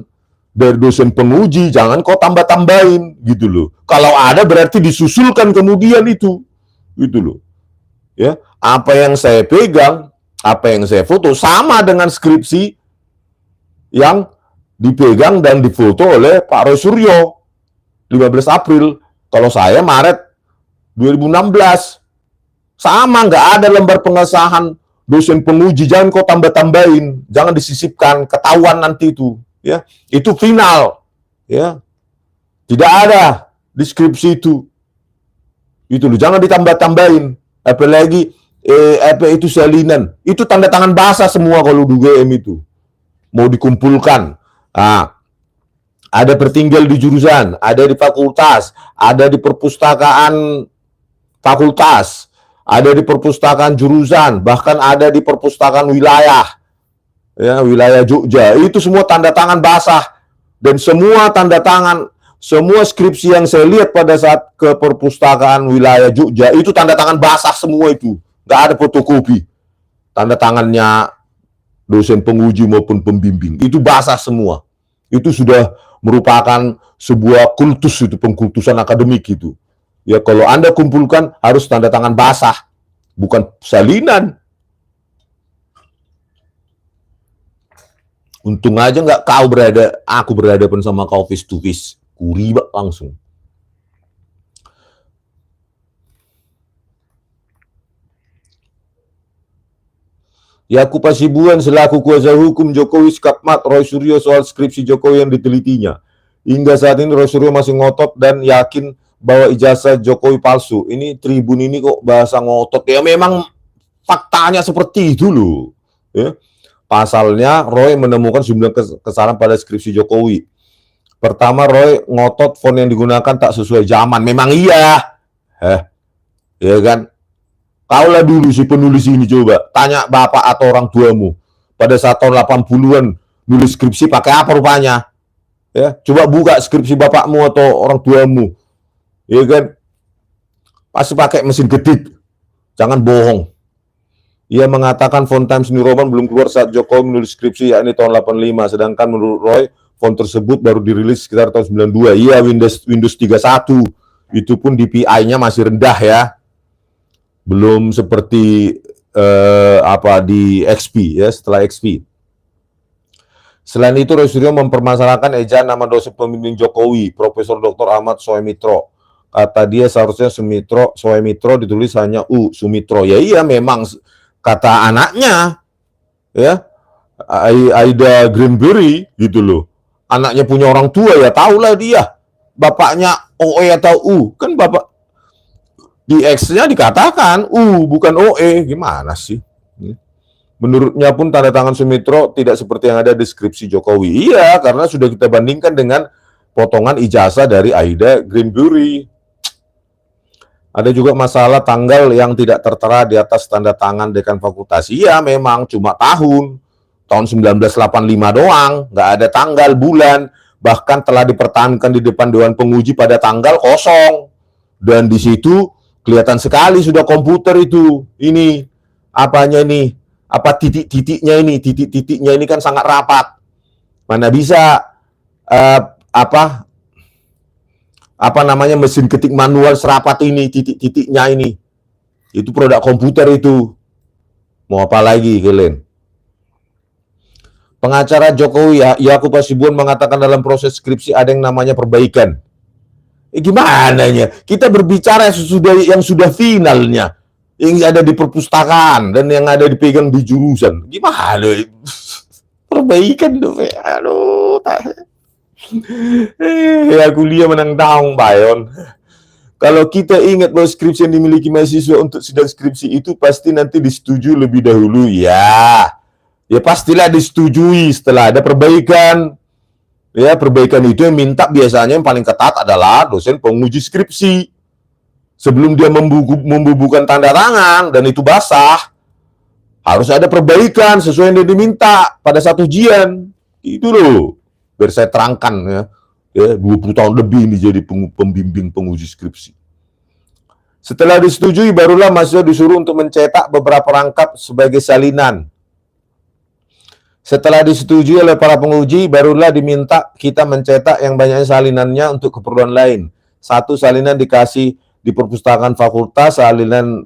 dari dosen penguji, jangan kau tambah-tambahin gitu loh. Kalau ada berarti disusulkan kemudian itu. Gitu loh. Ya, apa yang saya pegang, apa yang saya foto sama dengan skripsi yang dipegang dan difoto oleh Pak Roy Suryo 15 April. Kalau saya Maret 2016. Sama, nggak ada lembar pengesahan dosen penguji, jangan kau tambah-tambahin, jangan disisipkan, ketahuan nanti itu. Ya, itu final. Ya, tidak ada deskripsi itu. Itu loh, jangan ditambah-tambahin. Apalagi itu salinan. Itu tanda tangan basah semua kalau di UGM itu. Mau dikumpulkan. Nah, ada tertinggal di jurusan, ada di fakultas, ada di perpustakaan fakultas, ada di perpustakaan jurusan, bahkan ada di perpustakaan wilayah. Ya, wilayah Jogja. Itu semua tanda tangan basah. Dan semua tanda tangan, semua skripsi yang saya lihat pada saat ke perpustakaan wilayah Jogja, itu tanda tangan basah semua itu. Nggak ada fotokopi. Tanda tangannya dosen penguji maupun pembimbing. Itu basah semua. Itu sudah merupakan sebuah kultus, itu pengkultusan akademik itu. Ya, kalau Anda kumpulkan harus tanda tangan basah, bukan salinan. Untung aja nggak aku berhadapan sama kau face to face. Kuribak langsung. Yakub Hasibuan selaku kuasa hukum Jokowi skakmat Roy Suryo soal skripsi Jokowi yang ditelitinya. Hingga saat ini Roy Suryo masih ngotot dan yakin bahwa ijazah Jokowi palsu. Ini Tribun ini kok bahasa ngotot. Ya memang faktanya seperti itu loh. Ya. Pasalnya Roy menemukan sejumlah kesalahan pada skripsi Jokowi. Pertama, Roy ngotot font yang digunakan tak sesuai zaman. Memang iya. Ya kan? Kaulah dulu si penulis ini, coba tanya bapak atau orang tuamu. Pada saat tahun 80-an nulis skripsi pakai apa rupanya? Ya, coba buka skripsi bapakmu atau orang tuamu. Ya kan? Pasti pakai mesin ketik. Jangan bohong. Ia mengatakan font Times New Roman belum keluar saat Jokowi menulis skripsi, yakni tahun 85. Sedangkan menurut Roy, font tersebut baru dirilis sekitar tahun 92. Iya, Windows 31. Itu pun DPI-nya masih rendah ya. Belum seperti di XP ya, setelah XP. Selain itu, Roy Suryo mempermasalahkan ejaan nama dosen pembimbing Jokowi, Profesor Dr. Ahmad Soemitro. Kata dia seharusnya Soemitro ditulis hanya Sumitro. Ya iya, memang kata anaknya ya, Aida Greenberry gitu loh. Anaknya punya orang tua ya tahulah dia. Bapaknya OE atau U. Kan bapak di X-nya dikatakan bukan OE. Gimana sih? Menurutnya pun tanda tangan Sumitro tidak seperti yang ada di deskripsi Jokowi. Iya, karena sudah kita bandingkan dengan potongan ijazah dari Aida Greenberry. Ada juga masalah tanggal yang tidak tertera di atas tanda tangan dekan fakultas. Iya, memang cuma tahun 1985 doang, nggak ada tanggal, bulan. bahkan telah dipertahankan di depan Dewan Penguji pada tanggal kosong. Dan di situ kelihatan sekali sudah komputer itu. Ini apanya nih? Apa titik-titiknya ini? Titik-titiknya ini kan sangat rapat. Mana bisa apa namanya mesin ketik manual serapat ini, titik-titiknya ini. Itu produk komputer itu. Mau apa lagi kalian? Pengacara Jokowi Yakub Hasibuan mengatakan dalam proses skripsi ada yang namanya perbaikan. Gimana ya? Kita berbicara yang sudah finalnya, yang ada di perpustakaan dan yang ada dipegang di jurusan. Gimana? Perbaikan tuh, aduh. Kuliah menang daung, Bayon. Kalau kita ingat bahwa skripsi yang dimiliki mahasiswa untuk sidang skripsi itu pasti nanti disetujui lebih dahulu, ya pastilah disetujui setelah ada perbaikan. Ya, perbaikan itu yang minta biasanya yang paling ketat adalah dosen penguji skripsi. Sebelum dia membubuhkan tanda tangan dan itu basah, harus ada perbaikan sesuai yang dia diminta pada saat ujian. Itu loh. Biar saya terangkan ya. 20 tahun lebih ini jadi pembimbing penguji skripsi. Setelah disetujui, barulah mahasiswa disuruh untuk mencetak beberapa rangkap sebagai salinan. Setelah disetujui oleh para penguji, barulah diminta kita mencetak yang banyaknya salinannya untuk keperluan lain. Satu salinan dikasih di perpustakaan fakultas, salinan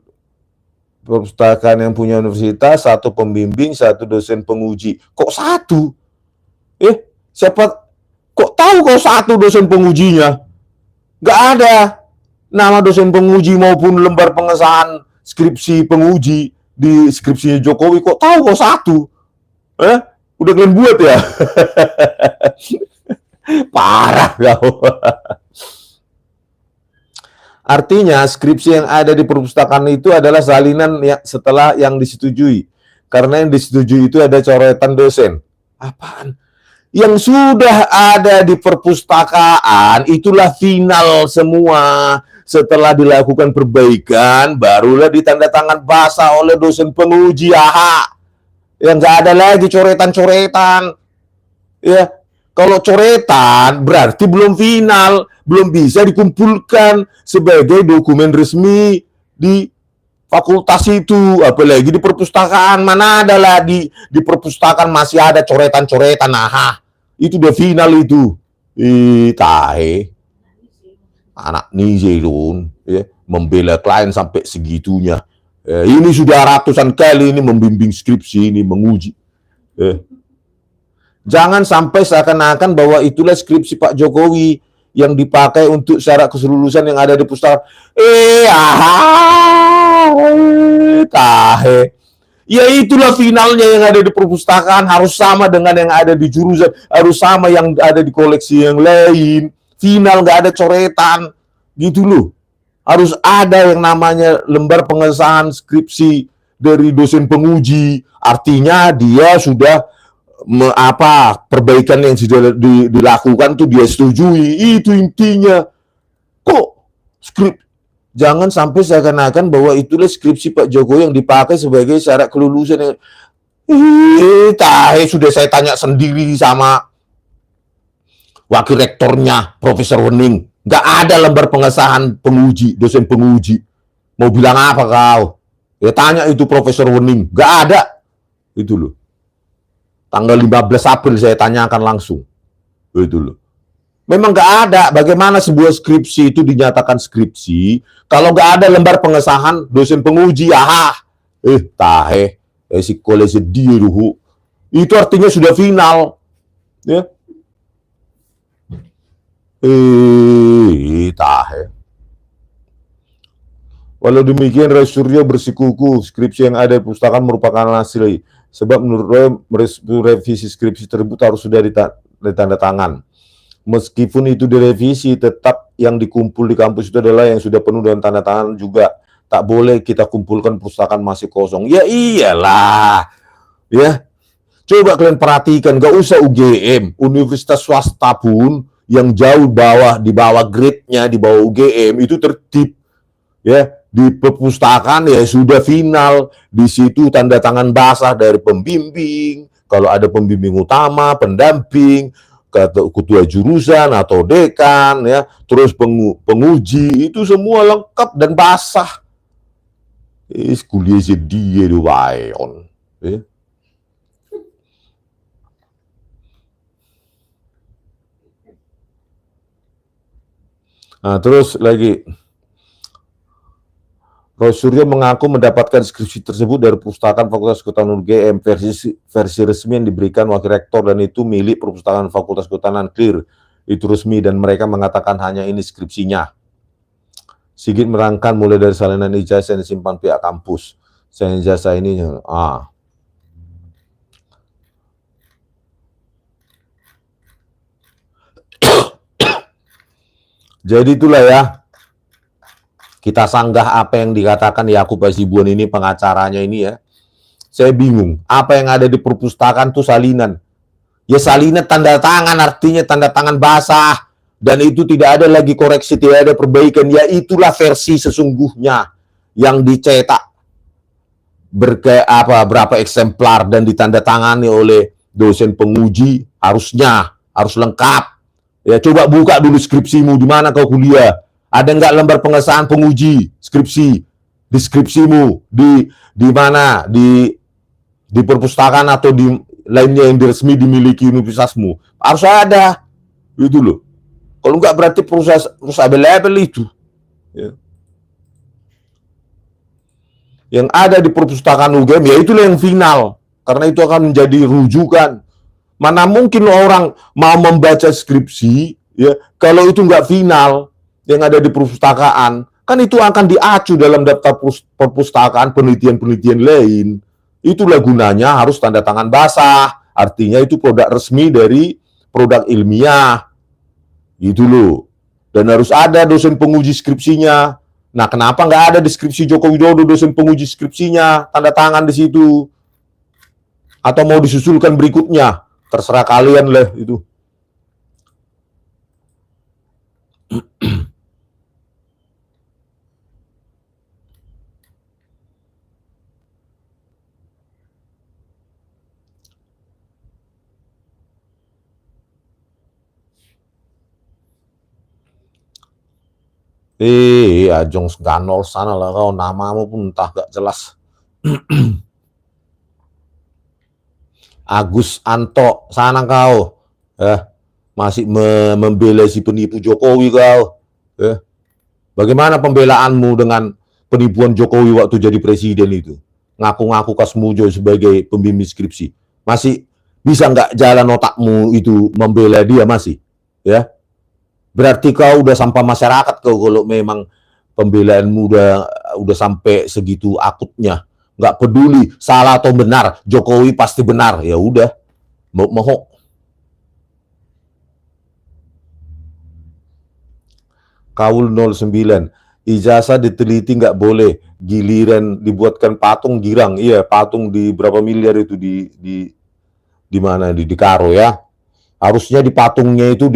perpustakaan yang punya universitas, satu pembimbing, satu dosen penguji. Kok satu? Siapa? Kok tahu kau satu dosen pengujinya? Gak ada nama dosen penguji maupun lembar pengesahan skripsi penguji di skripsinya Jokowi. Kok tahu kau satu? Udah kalian buat ya? Parah kau. Artinya skripsi yang ada di perpustakaan itu adalah salinan setelah yang disetujui. Karena yang disetujui itu ada coretan dosen. Apaan? Yang sudah ada di perpustakaan itulah final semua. Setelah dilakukan perbaikan, barulah ditandatangan basah oleh dosen penguji. Yang nggak ada lagi coretan-coretan. Ya, kalau coretan berarti belum final, belum bisa dikumpulkan sebagai dokumen resmi di fakultas itu, apalagi di perpustakaan. Mana ada lagi di perpustakaan masih ada coretan-coretan. Itu udah final itu. Tahe. Anak Nizilun ya, membela klien sampai segitunya. Ini sudah ratusan kali ini membimbing skripsi ini, menguji. Jangan sampai seakan-akan bahwa itulah skripsi Pak Jokowi yang dipakai untuk syarat keselulusan yang ada di pustakaan. Tahe. Ya itulah finalnya yang ada di perpustakaan, harus sama dengan yang ada di jurusan, harus sama yang ada di koleksi yang lain. Final nggak ada coretan, gitu loh. Harus ada yang namanya lembar pengesahan skripsi dari dosen penguji. Artinya dia sudah perbaikan yang sudah dilakukan tuh dia setujui. Itu intinya. Kok skrip? Jangan sampai seakan-akan bahwa itulah skripsi Pak Jokowi yang dipakai sebagai syarat kelulusan. Sudah saya tanya sendiri sama wakil rektornya, Profesor Wening. Nggak ada lembar pengesahan penguji, dosen penguji. Mau bilang apa kau? Ya tanya itu Profesor Wening. Nggak ada. Itu loh. Tanggal 15 April saya tanyakan langsung. Itu loh. Memang nggak ada. Bagaimana sebuah skripsi itu dinyatakan skripsi kalau nggak ada lembar pengesahan dosen penguji? Tahe. Si kolese diruhu. Itu artinya sudah final. Ya. Tahe. Walau demikian, Roy Suryo bersikukuh skripsi yang ada di perpustakaan merupakan hasil. Sebab menurut Roy, revisi skripsi tersebut harus sudah ditanda tangan. Meskipun itu direvisi, tetap yang dikumpul di kampus itu adalah yang sudah penuh dengan tanda tangan juga. Tak boleh kita kumpulkan perpustakaan masih kosong. Ya iyalah. Ya. Coba kalian perhatikan, gak usah UGM, universitas swasta pun yang jauh di bawah grade-nya, di bawah UGM itu tertib. Ya, di perpustakaan ya sudah final. Di situ tanda tangan basah dari pembimbing. Kalau ada pembimbing utama, pendamping, ketua jurusan atau dekan ya, terus penguji itu semua lengkap dan basah. Kuliah dia do bayon. Nah, terus lagi Roy Suryo mengaku mendapatkan skripsi tersebut dari perpustakaan Fakultas Kehutanan UGM, versi resmi yang diberikan wakil rektor dan itu milik perpustakaan Fakultas Kehutanan clear. Itu resmi dan mereka mengatakan hanya ini skripsinya. Sigit merangkan mulai dari salinan ijazah yang disimpan pihak kampus. Salinan ijazah ini, Jadi itulah ya, kita sanggah apa yang dikatakan Yakub Hasibuan ini, pengacaranya ini ya. Saya bingung, apa yang ada di perpustakaan itu salinan. Ya salinan tanda tangan, artinya tanda tangan basah. Dan itu tidak ada lagi koreksi, tidak ada perbaikan. Ya itulah versi sesungguhnya yang dicetak berapa eksemplar dan ditandatangani oleh dosen penguji, harus lengkap. Ya coba buka dulu skripsimu, di mana kau kuliah. Ada nggak lembar pengesahan penguji skripsi? Deskripsimu di mana, di perpustakaan atau di lainnya yang resmi dimiliki universitasmu. Harus ada. Itu loh. Kalau nggak berarti proses available itu. Ya. Yang ada di perpustakaan UGM, ya itulah yang final. Karena itu akan menjadi rujukan. Mana mungkin orang mau membaca skripsi, ya kalau itu nggak final, yang ada di perpustakaan, kan itu akan diacu dalam daftar perpustakaan penelitian-penelitian lain. Itulah gunanya harus tanda tangan basah. Artinya itu produk resmi dari produk ilmiah. Gitu loh. Dan harus ada dosen penguji skripsinya. Nah, kenapa nggak ada deskripsi Joko Widodo dosen penguji skripsinya, tanda tangan di situ? Atau mau disusulkan berikutnya? Terserah kalian lah itu. Ajong Ganol sana lah kau, namamu pun entah gak jelas. Agus Anto, sana kau. Masih membela si penipu Jokowi kau. Bagaimana pembelaanmu dengan penipuan Jokowi waktu jadi presiden itu? Ngaku-ngaku Kasmujo sebagai pembimbing skripsi. Masih bisa nggak jalan otakmu itu membela dia masih? Ya. Berarti kau udah sampah masyarakat kau kalau memang pembelaanmu udah sampai segitu akutnya. Nggak peduli salah atau benar, Jokowi pasti benar. Ya udah, mohok. Kaul 09, ijazah diteliti nggak boleh, giliran dibuatkan patung girang. Iya, patung di berapa miliar itu di mana di Karo ya. Harusnya di patungnya itu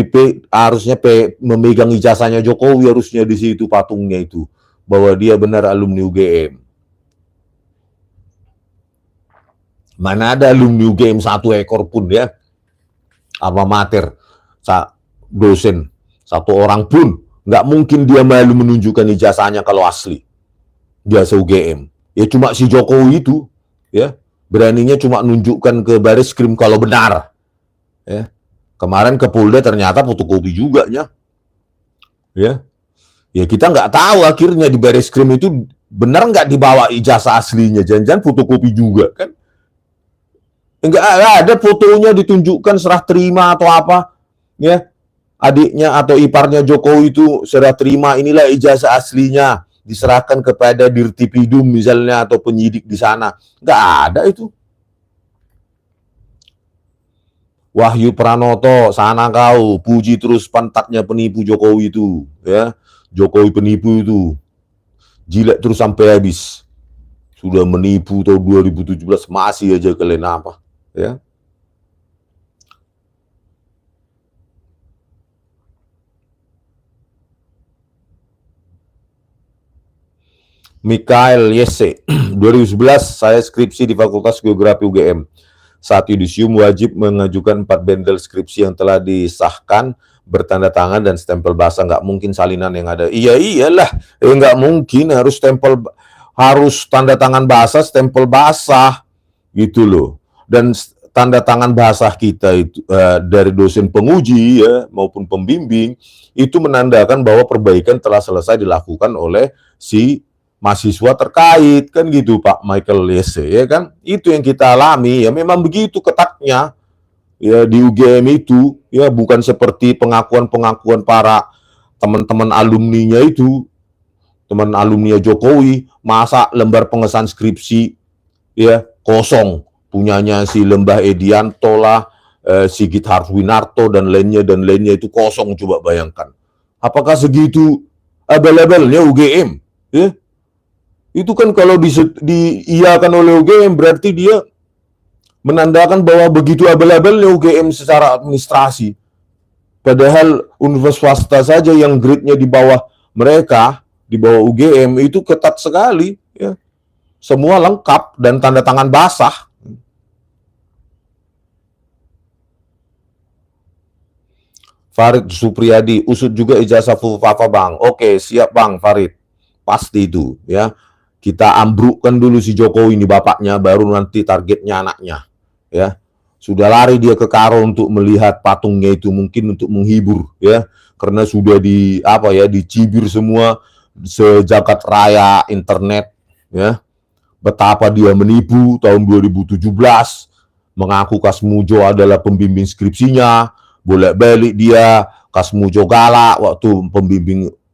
harusnya memegang ijazahnya Jokowi, harusnya di situ patungnya itu bahwa dia benar alumni UGM. Mana ada alumni UGM satu ekor pun ya, alma mater dosen satu orang pun nggak mungkin dia malu menunjukkan ijazahnya kalau asli biasa UGM. Ya cuma si Jokowi itu ya beraninya cuma nunjukkan ke Baris-Krim kalau benar ya. Kemarin ke Polda ternyata fotokopi juga ya. Ya kita nggak tahu akhirnya di Baris-Krim itu benar nggak dibawa ijazah aslinya, jangan-jangan fotokopi juga kan. Enggak ada fotonya ditunjukkan serah terima atau apa ya. Adiknya atau iparnya Jokowi itu serah terima, inilah ijazah aslinya, diserahkan kepada Dirtipidum misalnya atau penyidik di sana. Nggak ada itu. Wahyu Pranoto, sana kau, puji terus pantatnya penipu Jokowi itu, ya. Jokowi penipu itu. Jilat terus sampai habis. Sudah menipu tahun 2017, masih aja kalian apa, ya. Mikael Yese, 2011 saya skripsi di Fakultas Geografi UGM. saat yudisium wajib mengajukan 4 bendel skripsi yang telah disahkan, bertanda tangan dan stempel basah. Nggak mungkin salinan yang ada. Iya iyalah, nggak mungkin, harus harus tanda tangan basah, stempel basah gitu loh. Dan tanda tangan basah kita itu dari dosen penguji ya maupun pembimbing itu menandakan bahwa perbaikan telah selesai dilakukan oleh si mahasiswa terkait, kan gitu Pak Michael Lese, ya kan? Itu yang kita alami, ya memang begitu ketatnya ya di UGM itu, ya bukan seperti pengakuan-pengakuan para teman-teman alumninya itu, teman alumni Jokowi, masa lembar pengesahan skripsi ya kosong, punyanya si Lembah Edianto lah, Sigit Harwinarto dan lainnya itu kosong. Coba bayangkan, apakah segitu abal-abalnya UGM? Ya, itu kan kalau diiyakan oleh UGM berarti dia menandakan bahwa begitu abal-abalnya UGM secara administrasi. Padahal universitas swasta saja yang grade-nya di bawah mereka, di bawah UGM itu ketat sekali, ya. Semua lengkap dan tanda tangan basah. Farid Supriyadi, usut juga ijazah FUFAFA Bang. Oke, siap Bang Farid. Pasti itu, ya. Kita ambrukkan dulu si Jokowi ini bapaknya, baru nanti targetnya anaknya, ya. Sudah lari dia ke Karo untuk melihat patungnya itu, mungkin untuk menghibur, ya. Karena sudah dicibir semua sejagat raya internet, ya. Betapa dia menipu tahun 2017, mengaku Kasmujo adalah pembimbing skripsinya, bolak-balik dia Kasmujo galak waktu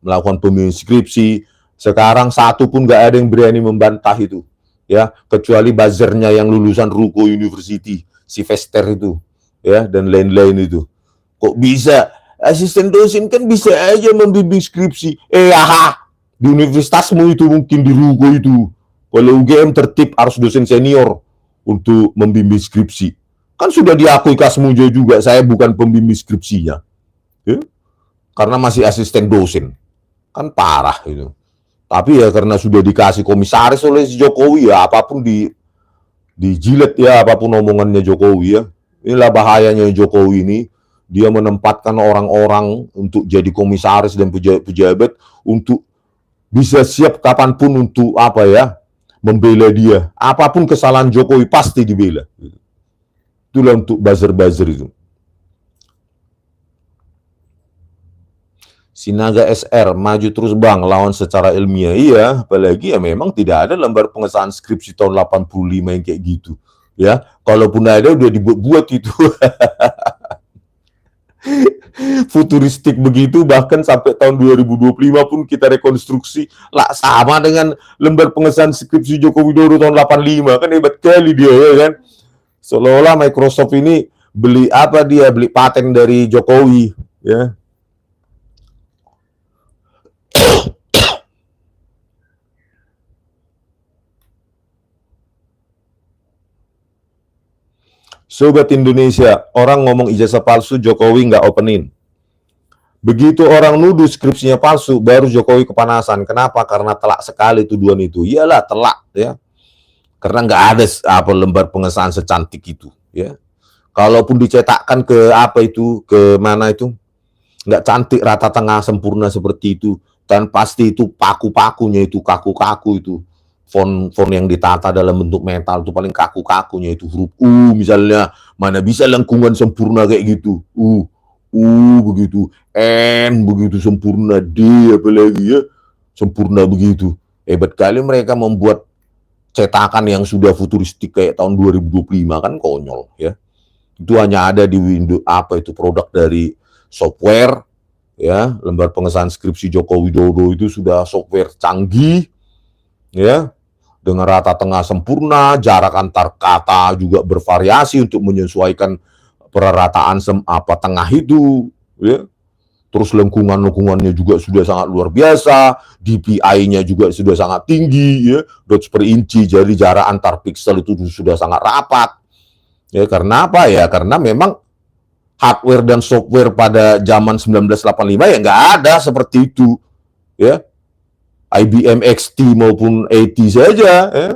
melakukan pembimbing skripsi. Sekarang satu pun nggak ada yang berani membantah itu, ya, kecuali buzzernya yang lulusan Ruko University, si Vester itu, ya, dan lain-lain itu. Kok bisa asisten dosen kan bisa aja membimbing skripsi? Di universitasmu itu mungkin di Ruko itu. Kalau UGM tertib harus dosen senior untuk membimbing skripsi. Kan sudah diakui Kasmujo juga, saya bukan pembimbing skripsinya. Ya? Karena masih asisten dosen. Kan parah itu. Tapi ya karena sudah dikasih komisaris oleh Jokowi, ya apapun dijilat ya, apapun omongannya Jokowi ya. Inilah bahayanya Jokowi ini. Dia menempatkan orang-orang untuk jadi komisaris dan pejabat untuk bisa siap kapanpun untuk membela dia. Apapun kesalahan Jokowi pasti dibela. Itulah untuk buzzer-buzzer itu. Sinaga SR, maju terus Bang, lawan secara ilmiah. Iya, apalagi ya memang tidak ada lembar pengesahan skripsi tahun 85 yang kayak gitu. Ya, kalaupun ada udah dibuat-buat itu. Futuristik begitu, bahkan sampai tahun 2025 pun kita rekonstruksi lah sama dengan lembar pengesahan skripsi Joko Widodo tahun 85. Kan hebat kali dia, ya kan? Seolah-olah Microsoft ini beli paten dari Jokowi, ya. Sobat Indonesia, orang ngomong ijazah palsu, Jokowi nggak openin. Begitu orang nuduh skripsinya palsu, baru Jokowi kepanasan. Kenapa? Karena telak sekali tuduhan itu. Iyalah telak, ya. Karena nggak ada lembar pengesahan secantik itu, ya. Kalaupun dicetakkan ke mana itu, nggak cantik, rata tengah sempurna seperti itu. Dan pasti itu paku-pakunya itu, kaku-kaku itu. Font yang ditata dalam bentuk metal itu paling kaku-kakunya itu huruf U misalnya, mana bisa lengkungan sempurna kayak gitu, U begitu, N begitu sempurna, D apalagi ya sempurna begitu. Hebat kali mereka membuat cetakan yang sudah futuristik kayak tahun 2025, kan konyol ya. Itu hanya ada di Windows produk dari software ya. Lembar pengesahan skripsi Joko Widodo itu sudah software canggih ya, dengan rata tengah sempurna, jarak antar kata juga bervariasi untuk menyesuaikan perarataan tengah itu, ya. Terus lengkungannya juga sudah sangat luar biasa, DPI-nya juga sudah sangat tinggi, ya, dots per inci, jadi jarak antar piksel itu sudah sangat rapat. Ya, karena apa ya? Karena memang hardware dan software pada zaman 1985 ya nggak ada seperti itu, ya. IBM XT maupun AT saja, ya.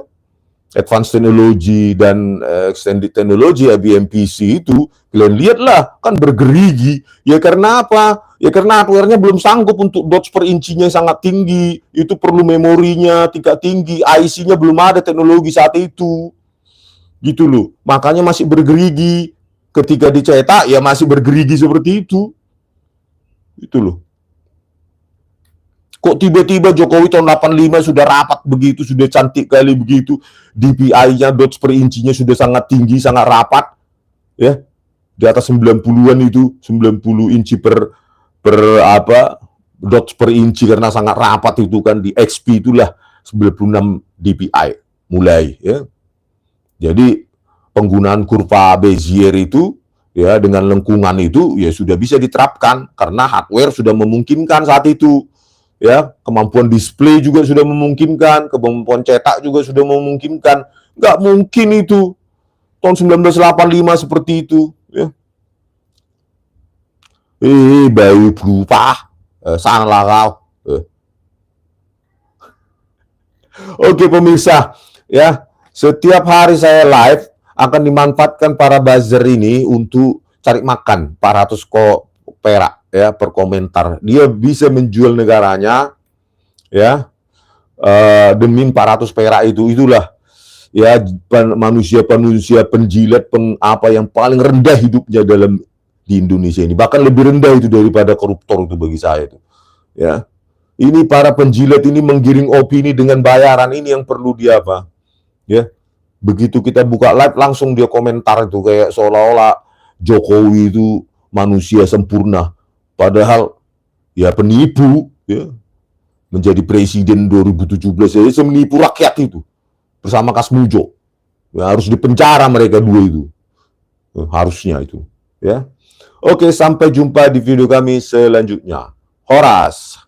advanced technology dan extended technology BMPC itu, kalian lihatlah kan bergerigi. Ya karena apa? Ya karena hardware-nya belum sanggup untuk dots per incinya sangat tinggi. Itu perlu memorinya tingkat tinggi, IC-nya belum ada teknologi saat itu. Gitu loh. Makanya masih bergerigi. Ketika dicetak ya masih bergerigi seperti itu. Itu loh. Kok tiba-tiba Jokowi tahun 85 sudah rapat begitu, sudah cantik kali begitu, DPI-nya, dots per incinya sudah sangat tinggi, sangat rapat, ya, di atas 90-an itu, 90 inci per dots per inci karena sangat rapat itu kan, di XP itulah 96 DPI mulai, ya. Jadi penggunaan kurva Bezier itu, ya, dengan lengkungan itu, ya sudah bisa diterapkan karena hardware sudah memungkinkan saat itu. Ya, kemampuan display juga sudah memungkinkan, kemampuan cetak juga sudah memungkinkan. Nggak mungkin itu tahun 1985 seperti itu. Ya. Bayu berubah, salah kau. Oke pemirsa, ya, setiap hari saya live akan dimanfaatkan para buzzer ini untuk cari makan 400 perak. Ya, per komentar. Dia bisa menjual negaranya, ya, demi 400 perak itu. Itulah, ya, manusia penjilat, apa yang paling rendah hidupnya di Indonesia ini. Bahkan lebih rendah itu daripada koruptor itu bagi saya itu. Ya, ini para penjilat ini menggiring opini dengan bayaran, ini yang perlu dia apa? Ya, begitu kita buka live langsung dia komentar itu kayak seolah-olah Jokowi itu manusia sempurna. Padahal ya penipu, ya, menjadi presiden 2017 ya, menipu rakyat itu bersama Kasmujo. Ya, harus dipenjara mereka dua itu, harusnya itu. Ya, oke, sampai jumpa di video kami selanjutnya. Horas.